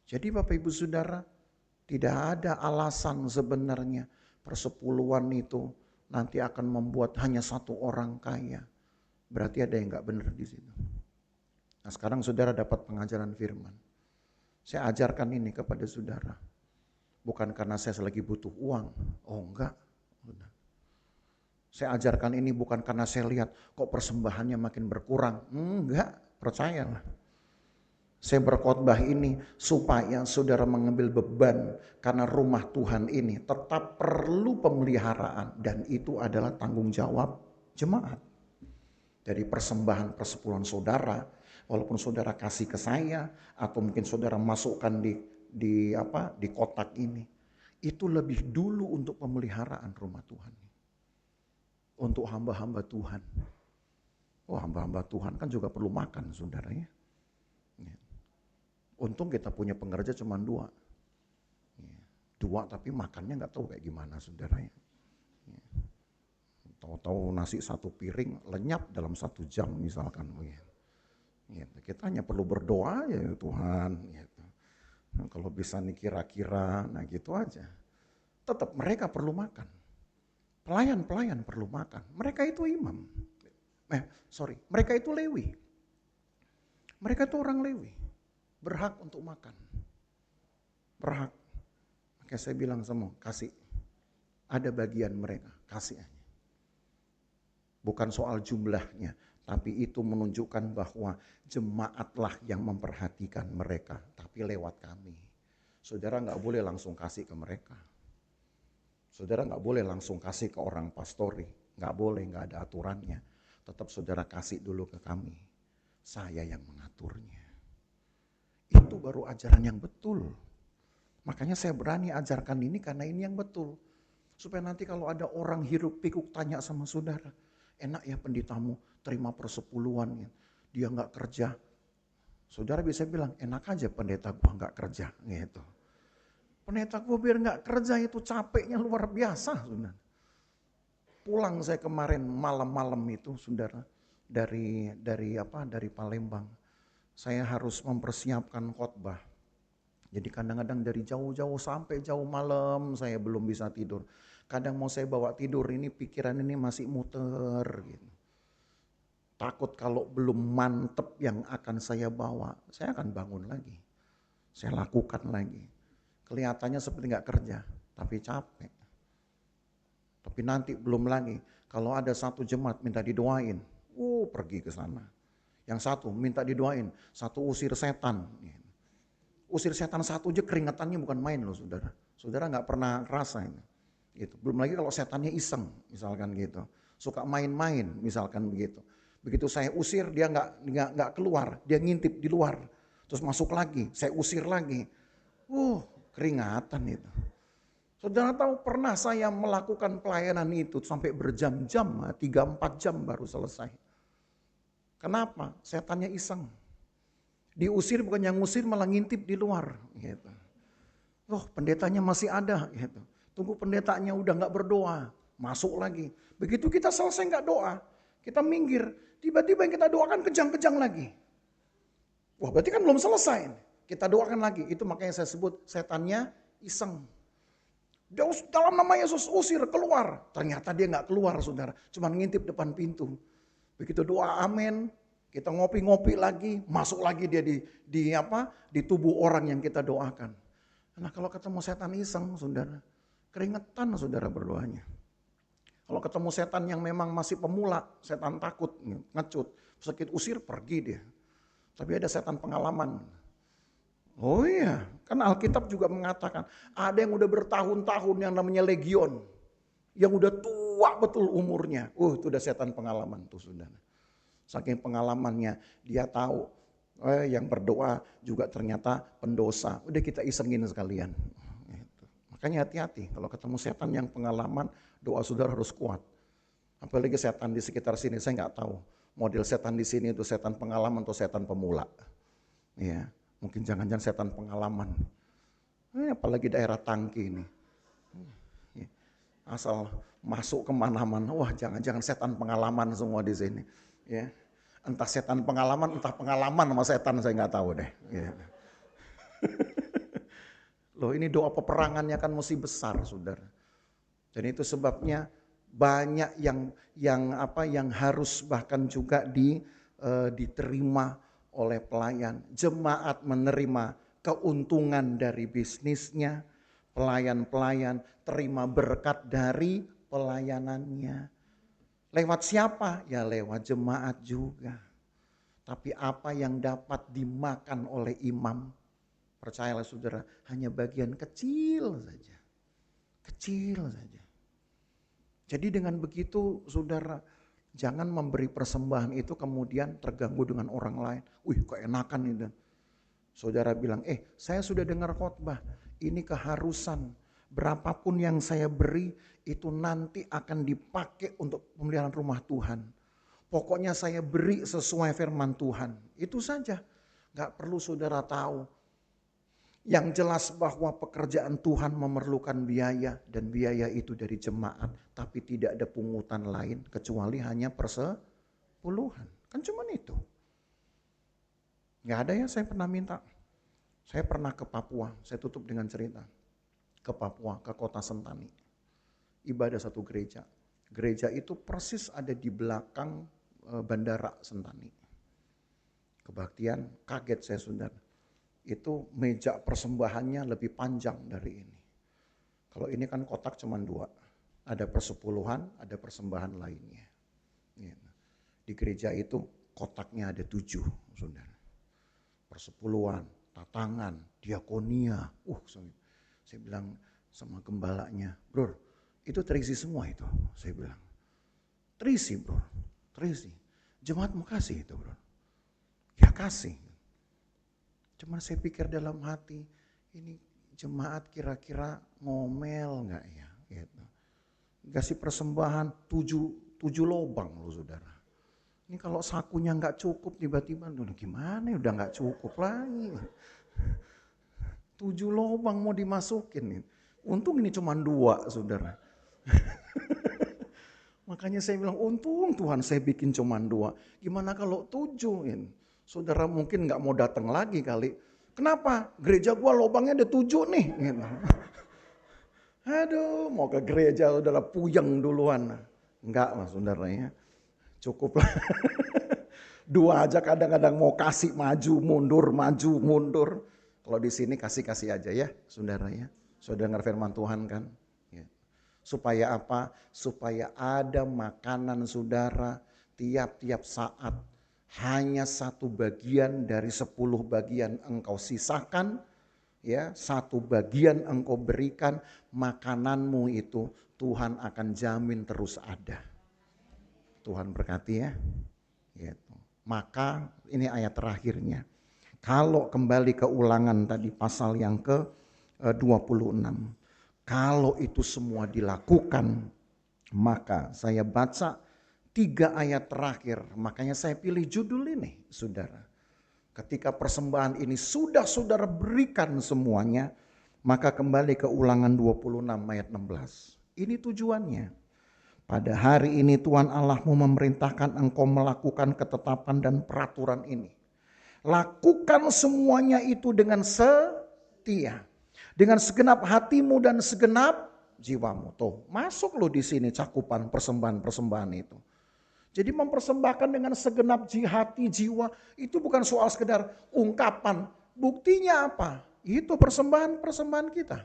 Jadi Bapak Ibu Saudara, tidak ada alasan sebenarnya persepuluhan itu nanti akan membuat hanya satu orang kaya. Berarti ada yang gak benar di situ. Nah sekarang saudara dapat pengajaran firman. Saya ajarkan ini kepada saudara. Bukan karena saya lagi butuh uang. Oh enggak. Saya ajarkan ini bukan karena saya lihat kok persembahannya makin berkurang. Enggak, percayalah. Saya berkhotbah ini supaya saudara mengambil beban karena rumah Tuhan ini tetap perlu pemeliharaan dan itu adalah tanggung jawab jemaat. Dari persembahan persepuluhan saudara, walaupun saudara kasih ke saya atau mungkin saudara masukkan di kotak ini, itu lebih dulu untuk pemeliharaan rumah Tuhan. Untuk hamba-hamba Tuhan. Hamba-hamba Tuhan kan juga perlu makan, saudara ya. Untung kita punya pengerja cuma 2. 2 tapi makannya nggak tahu kayak gimana, saudara ya. Tahu-tahu nasi 1 piring lenyap dalam 1 jam misalkan. Gitu. Kita hanya perlu berdoa ya Tuhan. Gitu. Nah, kalau bisa nih kira-kira, nah gitu aja. Tetap mereka perlu makan. Pelayan-pelayan perlu makan. Mereka itu imam. Mereka itu Lewi. Mereka itu orang Lewi. Berhak untuk makan. Berhak. Makanya saya bilang semua, kasih. Ada bagian mereka, kasih aja. Bukan soal jumlahnya, tapi itu menunjukkan bahwa jemaatlah yang memperhatikan mereka, tapi lewat kami. Saudara nggak boleh langsung kasih ke mereka. Saudara nggak boleh langsung kasih ke orang pastori, nggak boleh, nggak ada aturannya. Tetap saudara kasih dulu ke kami, saya yang mengaturnya. Itu baru ajaran yang betul. Makanya saya berani ajarkan ini karena ini yang betul. Supaya nanti kalau ada orang hiruk pikuk tanya sama saudara, enak ya pendetamu terima persepuluhan, dia nggak kerja. Saudara bisa bilang, enak aja pendeta gua nggak kerja, gitu. Pendeta gua biar nggak kerja itu capeknya luar biasa, saudara. Pulang saya kemarin malam-malam itu, saudara, dari Palembang, saya harus mempersiapkan khotbah. Jadi kadang-kadang dari jauh-jauh sampai jauh malam saya belum bisa tidur. Kadang mau saya bawa tidur ini pikiran ini masih muter gitu. Takut kalau belum mantep yang akan saya bawa, saya akan bangun lagi. Saya lakukan lagi. Kelihatannya seperti gak kerja, tapi capek. Tapi nanti belum lagi, kalau ada satu jemaat minta didoain, pergi ke sana. Yang satu minta didoain, satu usir setan. Usir setan satu aja keringatannya bukan main loh saudara. Saudara gak pernah rasa ini. Gitu. Belum lagi kalau setannya iseng, misalkan gitu. Suka main-main, misalkan begitu. Begitu saya usir dia nggak keluar, dia ngintip di luar, terus masuk lagi, saya usir lagi. Keringatan itu. Saudara tahu pernah saya melakukan pelayanan itu sampai berjam-jam, 3-4 jam baru selesai. Kenapa? Setannya iseng. Diusir bukan yang ngusir malah ngintip di luar. Gitu. Pendetanya masih ada. Gitu. Tunggu pendetanya udah nggak berdoa, masuk lagi. Begitu kita selesai nggak doa, kita minggir, tiba-tiba yang kita doakan kejang-kejang lagi. Berarti kan belum selesai. Kita doakan lagi, itu makanya saya sebut setannya iseng. Dalam nama Yesus usir, keluar. Ternyata dia nggak keluar saudara, cuma ngintip depan pintu. Begitu doa amin, kita ngopi-ngopi lagi, masuk lagi dia di tubuh orang yang kita doakan. Nah kalau ketemu setan iseng saudara, keringetan saudara berdoanya. Kalau ketemu setan yang memang masih pemula, setan takut, ngecut, sakit usir pergi dia. Tapi ada setan pengalaman. Oh iya, kan Alkitab juga mengatakan ada yang udah bertahun-tahun yang namanya legion. Yang udah tua betul umurnya. Itu udah setan pengalaman tuh saudara. Saking pengalamannya dia tahu yang berdoa juga ternyata pendosa. Udah kita isengin sekalian. Gitu. Makanya hati-hati kalau ketemu setan yang pengalaman, doa saudara harus kuat. Apalagi setan di sekitar sini, saya nggak tahu. Model setan di sini itu setan pengalaman atau setan pemula. Ya, mungkin jangan-jangan setan pengalaman. Apalagi daerah Tangki ini. Asal masuk kemana-mana, wah jangan-jangan setan pengalaman semua di sini. Ya, entah setan pengalaman, entah pengalaman sama setan, saya nggak tahu deh. Ya. Loh ini doa peperangannya kan mesti besar, saudara. Dan itu sebabnya banyak yang harus bahkan juga diterima oleh pelayan. Jemaat menerima keuntungan dari bisnisnya, pelayan-pelayan terima berkat dari pelayanannya. Lewat siapa? Ya lewat jemaat juga. Tapi apa yang dapat dimakan oleh imam, percayalah saudara, hanya bagian kecil saja. Kecil saja. Jadi dengan begitu saudara, jangan memberi persembahan itu kemudian terganggu dengan orang lain. Keenakan itu. Saudara bilang, saya sudah dengar khotbah, ini keharusan. Berapapun yang saya beri itu nanti akan dipakai untuk pemeliharaan rumah Tuhan. Pokoknya saya beri sesuai firman Tuhan. Itu saja. Gak perlu saudara tahu. Yang jelas bahwa pekerjaan Tuhan memerlukan biaya dan biaya itu dari jemaat. Tapi tidak ada pungutan lain kecuali hanya persepuluhan. Kan cuma itu. Gak ada ya saya pernah minta. Saya pernah ke Papua, saya tutup dengan cerita. Ke Papua, ke kota Sentani. Ibadah satu gereja. Gereja itu persis ada di belakang bandara Sentani. Kebaktian, kaget saya saudara. Itu meja persembahannya lebih panjang dari ini. Kalau ini kan kotak cuma 2. Ada persepuluhan, ada persembahan lainnya. Di gereja itu kotaknya ada 7 saudara. Persepuluhan, tatangan, diakonia. Saya bilang sama gembalanya, bro, itu terisi semua itu. Saya bilang, terisi bro, terisi. Jemaat mau kasih itu bro. Ya kasih. Cuma saya pikir dalam hati, ini jemaat kira-kira ngomel gak ya? Gitu. Kasih persembahan 7 lobang loh saudara. Ini kalau sakunya gak cukup tiba-tiba, gimana ya udah gak cukup lagi. 7 lobang mau dimasukin. Untung ini cuma 2 saudara. Makanya saya bilang untung Tuhan saya bikin cuma 2. Gimana kalau 7? Saudara mungkin gak mau datang lagi kali. Kenapa? Gereja gua lobangnya ada 7 nih. Aduh mau ke gereja saudara puyeng duluan. Enggak mas saudara ya. Cukup lah. 2 aja kadang-kadang mau kasih maju mundur. Kalau di sini kasih aja ya saudara ya. Saudara dengar firman Tuhan kan. Ya. Supaya apa? Supaya ada makanan saudara tiap-tiap saat. Hanya 1 bagian dari 10 bagian engkau sisakan. Ya, 1 bagian engkau berikan, makananmu itu Tuhan akan jamin terus ada. Tuhan berkati ya. Gitu. Maka ini ayat terakhirnya. Kalau kembali ke Ulangan tadi pasal yang ke-26. Kalau itu semua dilakukan, maka saya baca 3 ayat terakhir. Makanya saya pilih judul ini saudara. Ketika persembahan ini sudah saudara berikan semuanya, maka kembali ke Ulangan 26 ayat 16. Ini tujuannya. Pada hari ini Tuhan Allahmu memerintahkan engkau melakukan ketetapan dan peraturan ini. Lakukan semuanya itu dengan setia. Dengan segenap hatimu dan segenap jiwamu. Tuh, masuk loh di sini cakupan persembahan-persembahan itu. Jadi mempersembahkan dengan segenap hati, jiwa, itu bukan soal sekedar ungkapan. Buktinya apa? Itu persembahan kita.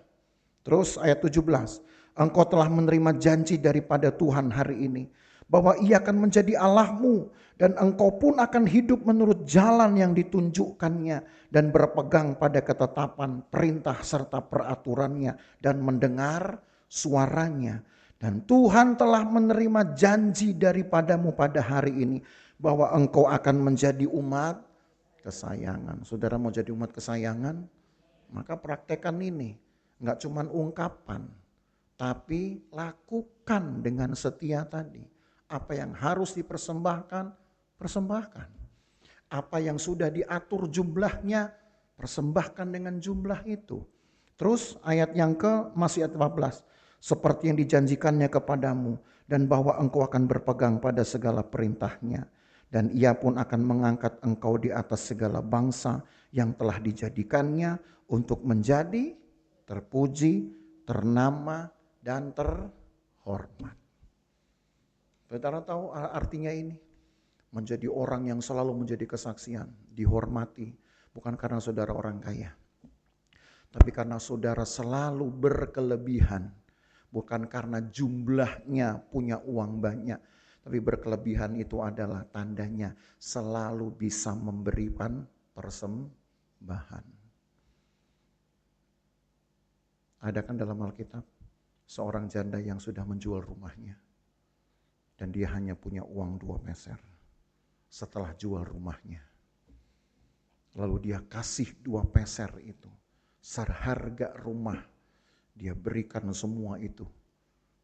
Terus ayat 17. Engkau telah menerima janji daripada Tuhan hari ini. bahwa Ia akan menjadi Allahmu dan engkau pun akan hidup menurut jalan yang ditunjukkannya dan berpegang pada ketetapan, perintah serta peraturannya dan mendengar suaranya. Dan Tuhan telah menerima janji daripadamu pada hari ini bahwa engkau akan menjadi umat kesayangan. Saudara mau jadi umat kesayangan? Maka praktekkan ini. Enggak cuman ungkapan, tapi lakukan dengan setia tadi. Apa yang harus dipersembahkan, persembahkan. Apa yang sudah diatur jumlahnya, persembahkan dengan jumlah itu. Terus ayat yang masih ayat 14. Seperti yang dijanjikannya kepadamu dan bahwa engkau akan berpegang pada segala perintahnya. Dan Ia pun akan mengangkat engkau di atas segala bangsa yang telah dijadikannya untuk menjadi terpuji, ternama, dan terhormat. Saudara tahu artinya ini? Menjadi orang yang selalu menjadi kesaksian, dihormati. Bukan karena saudara orang kaya, tapi karena saudara selalu berkelebihan. Bukan karena jumlahnya punya uang banyak, tapi berkelebihan itu adalah tandanya selalu bisa memberikan persembahan. Ada kan dalam Alkitab seorang janda yang sudah menjual rumahnya dan dia hanya punya uang 2 peser setelah jual rumahnya. Lalu dia kasih 2 peser itu, seharga rumah. Dia berikan semua itu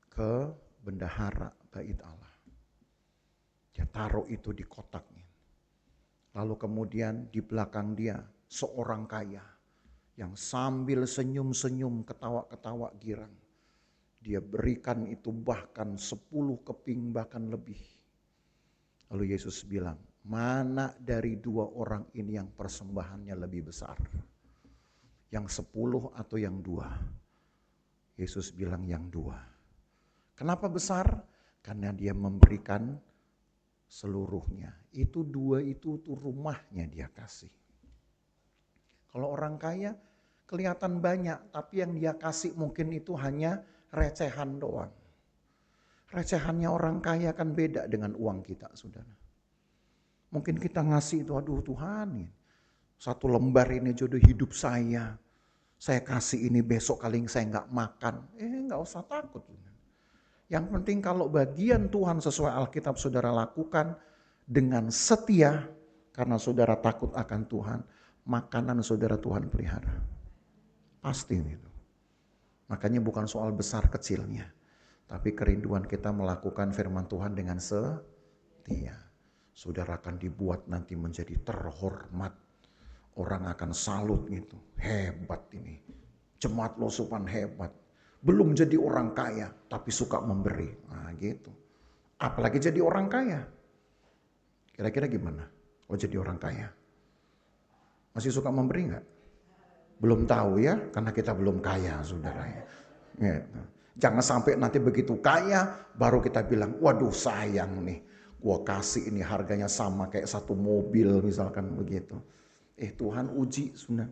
ke bendahara bait Allah. Dia taruh itu di kotaknya. Lalu kemudian di belakang dia seorang kaya yang sambil senyum-senyum, ketawa-ketawa girang. Dia berikan itu bahkan 10 keping bahkan lebih. Lalu Yesus bilang, mana dari 2 orang ini yang persembahannya lebih besar? Yang 10 atau yang 2? Yesus bilang yang 2. Kenapa besar? Karena dia memberikan seluruhnya. Itu 2 itu tuh rumahnya dia kasih. Kalau orang kaya kelihatan banyak, tapi yang dia kasih mungkin itu hanya recehan doang. Recehannya orang kaya kan beda dengan uang kita, saudara. Mungkin kita ngasih itu, aduh Tuhan, 1 lembar ini jodoh hidup saya. Saya kasih ini besok kali saya nggak makan. Nggak usah takut. Yang penting kalau bagian Tuhan sesuai Alkitab saudara lakukan dengan setia. Karena saudara takut akan Tuhan. Makanan saudara Tuhan pelihara. Pasti itu. Makanya bukan soal besar kecilnya. Tapi kerinduan kita melakukan firman Tuhan dengan setia. Saudara akan dibuat nanti menjadi terhormat. Orang akan salut gitu. Hebat ini. Jemaat Losupan hebat. Belum jadi orang kaya tapi suka memberi. Nah gitu. Apalagi jadi orang kaya. Kira-kira gimana? Oh jadi orang kaya. Masih suka memberi enggak? Belum tahu ya. Karena kita belum kaya saudara ya. Gitu. Jangan sampai nanti begitu kaya baru kita bilang waduh sayang nih. Gua kasih ini harganya sama kayak 1 mobil misalkan begitu. Tuhan uji saudara.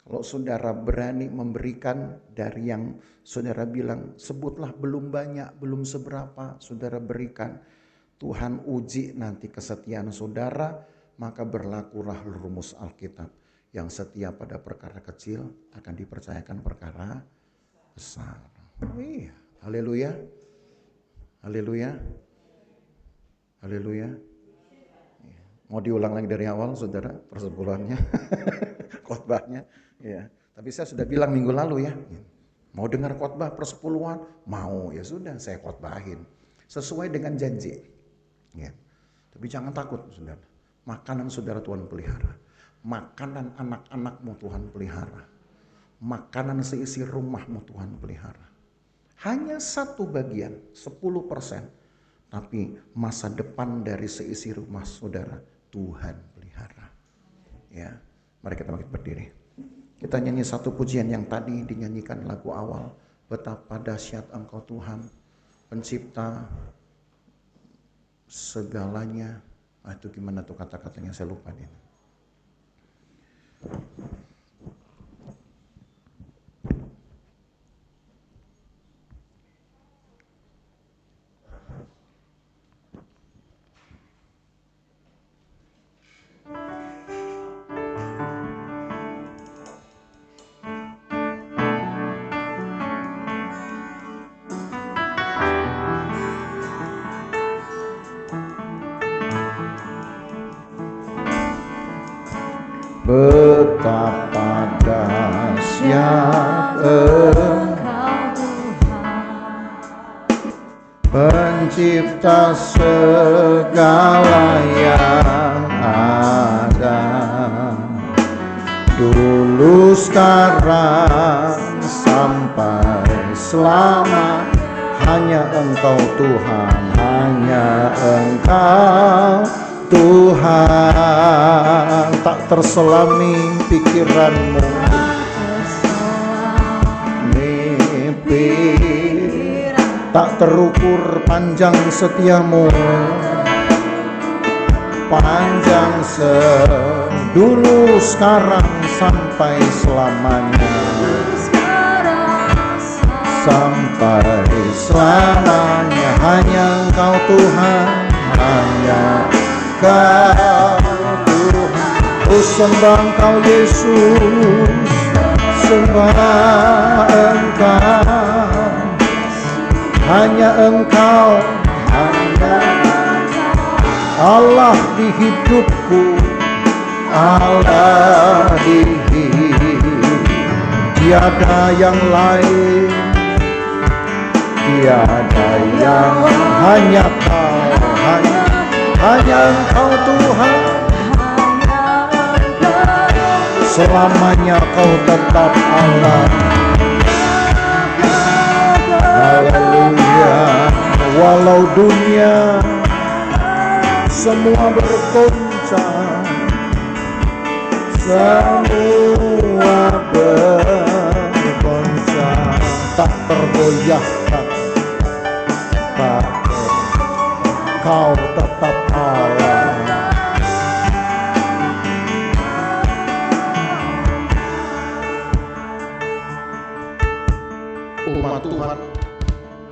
Kalau saudara berani memberikan dari yang saudara bilang, sebutlah belum banyak, belum seberapa, saudara berikan. Tuhan uji nanti kesetiaan saudara, maka berlakulah rumus Alkitab. Yang setia pada perkara kecil akan dipercayakan perkara besar. Oh iya, haleluya. Haleluya. Haleluya. Mau diulang lagi dari awal saudara persepuluhannya, khotbahnya. Ya. Tapi saya sudah bilang minggu lalu ya, mau dengar khotbah persepuluhan? Mau, ya sudah saya khotbahin. Sesuai dengan janji. Ya. Tapi jangan takut saudara, makanan saudara Tuhan pelihara. Makanan anak-anakmu Tuhan pelihara. Makanan seisi rumahmu Tuhan pelihara. Hanya 1 bagian, 10%. Tapi masa depan dari seisi rumah saudara Tuhan pelihara. Ya, mari kita berdiri. Kita nyanyi 1 pujian yang tadi dinyanyikan lagu awal. Betapa dahsyat Engkau Tuhan, pencipta segalanya. Itu gimana tuh kata-katanya saya lupa nih. Betapa dahsyat Engkau Tuhan, pencipta segala yang ada, dulu sekarang sampai selama. Hanya Engkau Tuhan, hanya Engkau Tuhan. Tak terselami pikiranmu, mimpi, tak terukur panjang setiamu, panjang dulu sekarang sampai selamanya, sampai selamanya. Hanya Engkau Tuhan, hanya Engkau Tuhan. Oh, sembah Engkau Yesus, sembah Engkau. Hanya Engkau, hanya Allah di hidupku, Allah di hidup. Tiada yang lain, tiada yang, hanya Kau, hanya Engkau Tuhan. Selamanya Kau tetap Allah. Haleluya. Walau dunia semua bergoncang, semua bergoncang, tak tergoyahkan, Kau tetap Allah. Umat Tuhan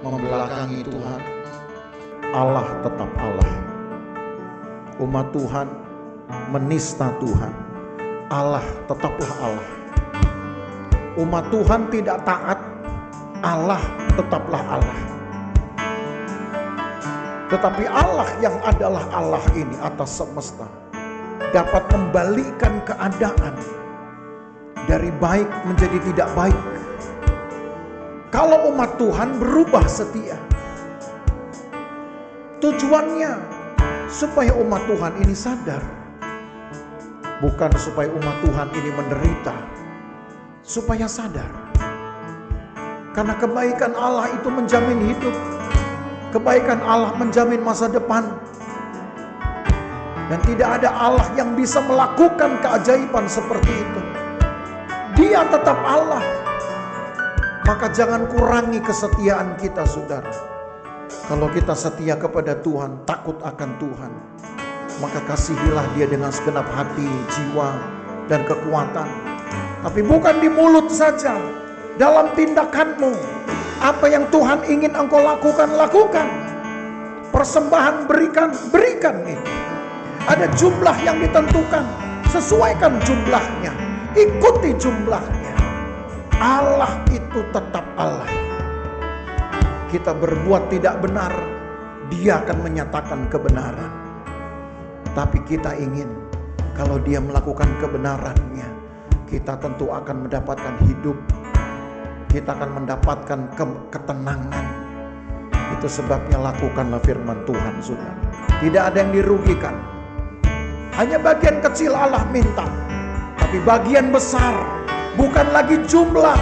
membelakangi Tuhan, Allah tetap Allah. Umat Tuhan menista Tuhan, Allah tetaplah Allah. Umat Tuhan tidak taat, Allah tetaplah Allah. Tetapi Allah yang adalah Allah ini atas semesta dapat membalikkan keadaan dari baik menjadi tidak baik. Kalau umat Tuhan berubah setia, tujuannya supaya umat Tuhan ini sadar, bukan supaya umat Tuhan ini menderita, supaya sadar. Karena kebaikan Allah itu menjamin hidup, kebaikan Allah menjamin masa depan, dan tidak ada Allah yang bisa melakukan keajaiban seperti itu. Dia tetap Allah. Maka jangan kurangi kesetiaan kita, saudara. Kalau kita setia kepada Tuhan, takut akan Tuhan, maka kasihilah Dia dengan segenap hati, jiwa, dan kekuatan. Tapi bukan di mulut saja, dalam tindakanmu. Apa yang Tuhan ingin engkau lakukan, lakukan. Persembahan berikan itu. Ada jumlah yang ditentukan, sesuaikan jumlahnya, ikuti jumlahnya. Allah itu tetap Allah. Kita berbuat tidak benar, Dia akan menyatakan kebenaran. Tapi kita ingin, kalau Dia melakukan kebenarannya, kita tentu akan mendapatkan hidup, kita akan mendapatkan ketenangan. Itu sebabnya lakukanlah firman Tuhan, saudara. Tidak ada yang dirugikan. Hanya bagian kecil Allah minta, tapi bagian besar bukan lagi jumlah.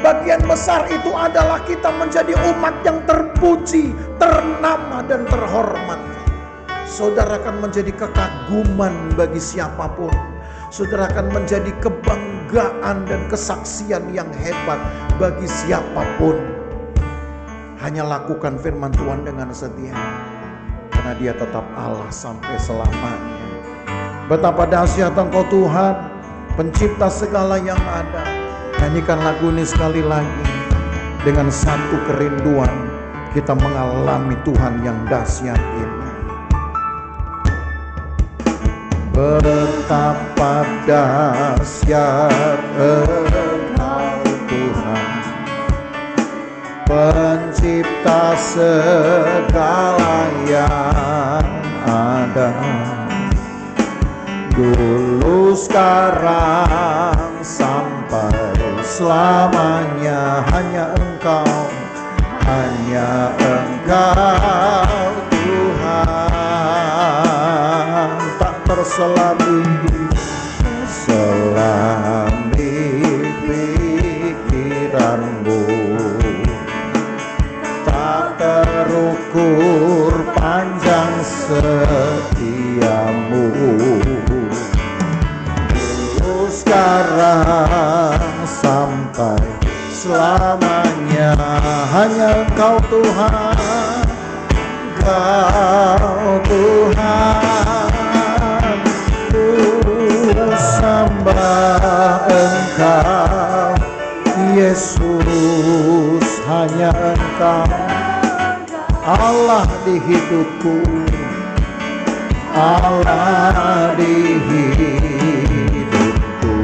Bagian besar itu adalah kita menjadi umat yang terpuji, ternama, dan terhormat. Saudara akan menjadi kekaguman bagi siapapun. Saudara akan menjadi kebanggaan dan kesaksian yang hebat bagi siapapun. Hanya lakukan firman Tuhan dengan setia, karena Dia tetap Allah sampai selamanya. Betapa dahsyat Engkau Tuhan, pencipta segala yang ada. Nyanyikan lagu ini sekali lagi. Dengan satu kerinduan, kita mengalami Tuhan yang dahsyat ini. Betapa dahsyat Engkau Tuhan, pencipta segala yang ada, dulu, sekarang, sampai selamanya. Hanya Engkau Tuhan, tak terselami pikiranmu, tak terukur panjang setiamu. Dulu, sekarang, sampai selamanya. Hanya Engkau Tuhan, Engkau Tuhan. Ku sembah Engkau Yesus. Hanya Engkau Allah di hidupku, Allah di hidupku.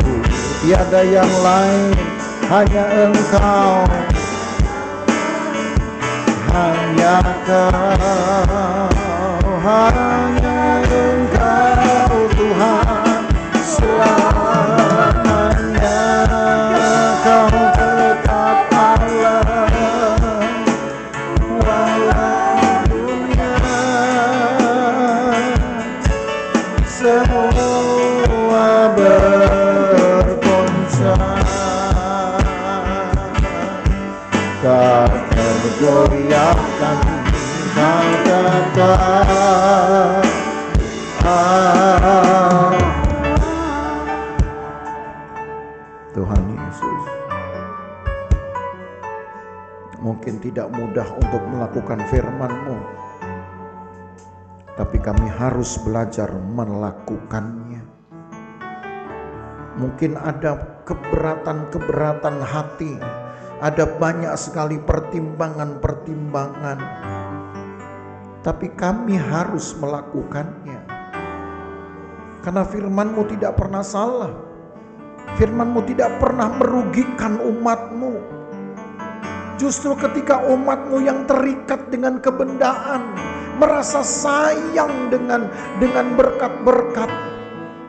Tiada yang lain, hanya Engkau, hanya Kau, hanya Engkau Tuhan. Selamanya Kau tetap Allah, walau dunia semua bergoncang, tak tergoyahkan Kau tetap Tuhan Yesus. Mungkin tidak mudah untuk melakukan firman-Mu, tapi kami harus belajar melakukannya. Mungkin ada keberatan-keberatan hati, ada banyak sekali pertimbangan-pertimbangan, tapi kami harus melakukannya. Karena firman-Mu tidak pernah salah. Firman-Mu tidak pernah merugikan umat-Mu. Justru ketika umat-Mu yang terikat dengan kebendaan merasa sayang dengan berkat-berkat,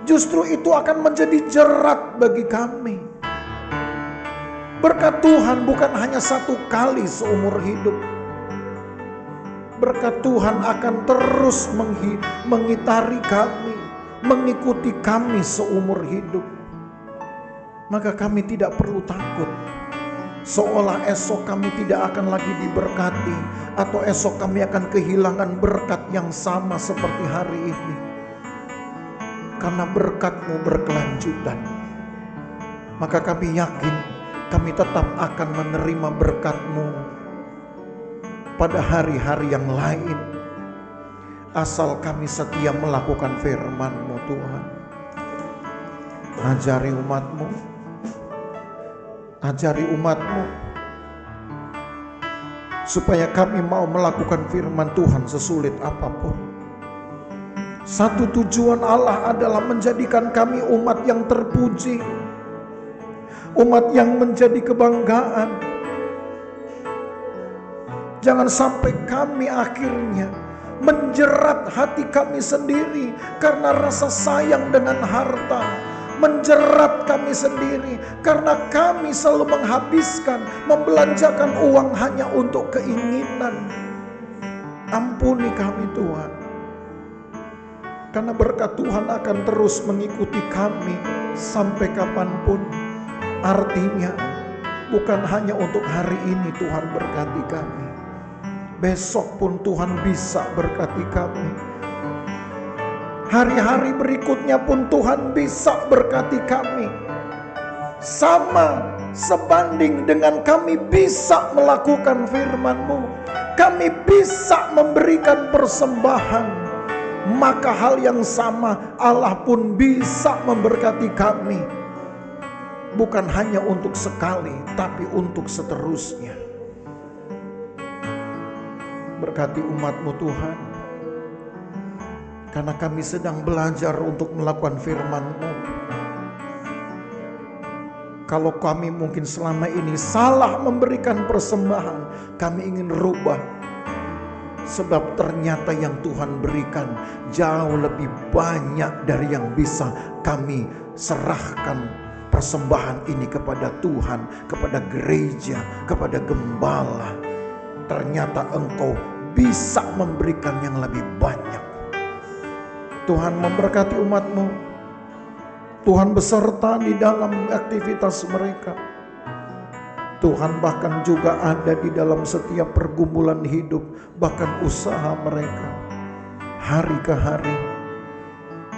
justru itu akan menjadi jerat bagi kami. Berkat Tuhan bukan hanya satu kali seumur hidup. Berkat Tuhan akan terus mengitari kami, mengikuti kami seumur hidup. Maka kami tidak perlu takut, seolah esok kami tidak akan lagi diberkati, atau esok kami akan kehilangan berkat yang sama seperti hari ini. Karena berkat-Mu berkelanjutan, maka kami yakin kami tetap akan menerima berkat-Mu pada hari-hari yang lain, asal kami setia melakukan firman-Mu. Tuhan, ajari umat-Mu, ajari umat-Mu, supaya kami mau melakukan firman Tuhan sesulit apapun. Satu tujuan Allah adalah menjadikan kami umat yang terpuji, umat yang menjadi kebanggaan. Jangan sampai kami akhirnya menjerat hati kami sendiri karena rasa sayang dengan harta, menjerat kami sendiri karena kami selalu menghabiskan, membelanjakan uang hanya untuk keinginan. Ampuni kami Tuhan, karena berkat Tuhan akan terus mengikuti kami sampai kapanpun. Artinya bukan hanya untuk hari ini Tuhan berkati kami, besok pun Tuhan bisa berkati kami, hari-hari berikutnya pun Tuhan bisa berkati kami. Sama sebanding dengan kami bisa melakukan firman-Mu, kami bisa memberikan persembahan, maka hal yang sama Allah pun bisa memberkati kami. Bukan hanya untuk sekali, tapi untuk seterusnya. Berkati umat-Mu Tuhan, karena kami sedang belajar untuk melakukan firman-Mu. Kalau kami mungkin selama ini salah memberikan persembahan, kami ingin rubah. Sebab ternyata yang Tuhan berikan jauh lebih banyak dari yang bisa kami serahkan persembahan ini kepada Tuhan, kepada gereja, kepada gembala. Ternyata Engkau bisa memberikan yang lebih banyak. Tuhan memberkati umat-Mu. Tuhan beserta di dalam aktivitas mereka. Tuhan bahkan juga ada di dalam setiap pergumulan hidup, bahkan usaha mereka. Hari ke hari,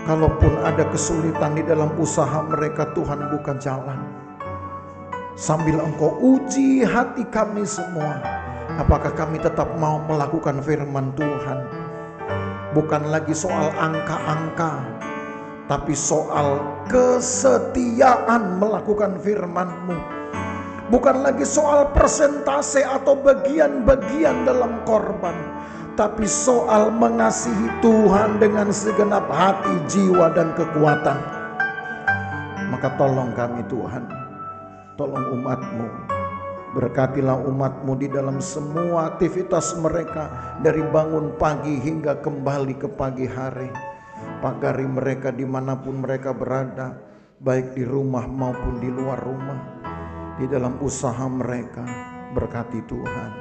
kalaupun ada kesulitan di dalam usaha mereka, Tuhan buka jalan. Sambil Engkau uji hati kami semua, apakah kami tetap mau melakukan firman Tuhan? Bukan lagi soal angka-angka, tapi soal kesetiaan melakukan firman-Mu. Bukan lagi soal persentase atau bagian-bagian dalam korban, tapi soal mengasihi Tuhan dengan segenap hati, jiwa, dan kekuatan. Maka tolong kami Tuhan, tolong umat-Mu. Berkatilah umat-Mu di dalam semua aktivitas mereka, dari bangun pagi hingga kembali ke pagi hari. Pagari mereka dimanapun mereka berada, baik di rumah maupun di luar rumah. Di dalam usaha mereka, berkati Tuhan.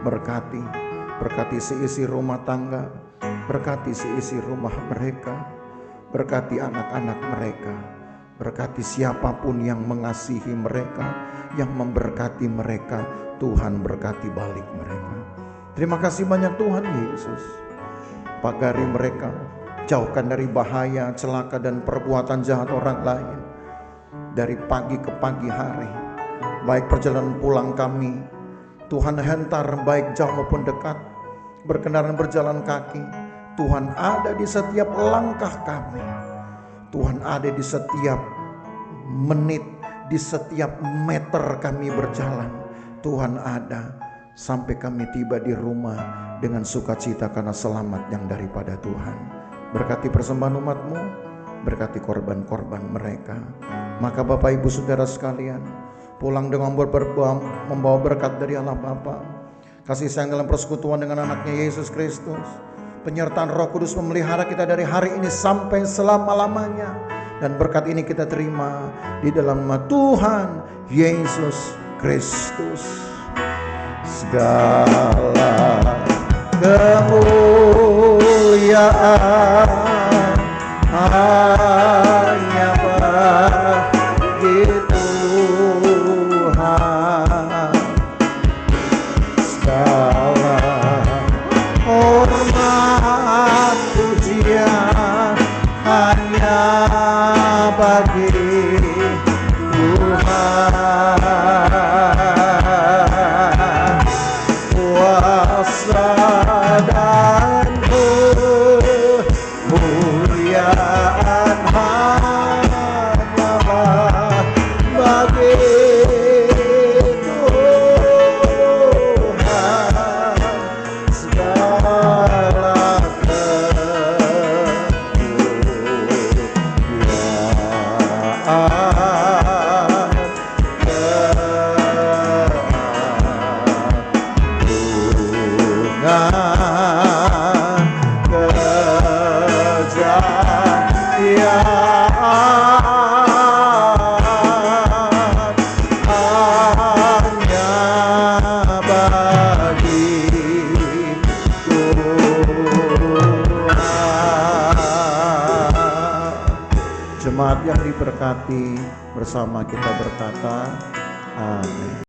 Berkati seisi rumah tangga, berkati seisi rumah mereka, berkati anak-anak mereka, berkati siapapun yang mengasihi mereka, yang memberkati mereka. Tuhan berkati balik mereka. Terima kasih banyak Tuhan Yesus. Pagari mereka, jauhkan dari bahaya, celaka, dan perbuatan jahat orang lain. Dari pagi ke pagi hari, baik perjalanan pulang kami, Tuhan hentar baik jauh maupun dekat, berkendaraan berjalan kaki, Tuhan ada di setiap langkah kami. Tuhan ada di setiap menit, di setiap meter kami berjalan. Tuhan ada sampai kami tiba di rumah dengan sukacita karena selamat yang daripada Tuhan. Berkati persembahan umat-Mu, berkati korban-korban mereka. Maka Bapak Ibu Saudara sekalian, pulang dengan membawa berkat dari Allah Bapa, kasih sayang dalam persekutuan dengan anaknya Yesus Kristus, penyertaan Roh Kudus memelihara kita dari hari ini sampai selama-lamanya. Dan berkat ini kita terima di dalam nama Tuhan Yesus Kristus. Segala kemuliaan hanya bagi Tuhan. Segala hormat pujian hanya bagi Tuhan. Kuasa dan kemuliaan hanya bagi Tuhan. Segala jemaat yang diberkati bersama kita berkata, amin.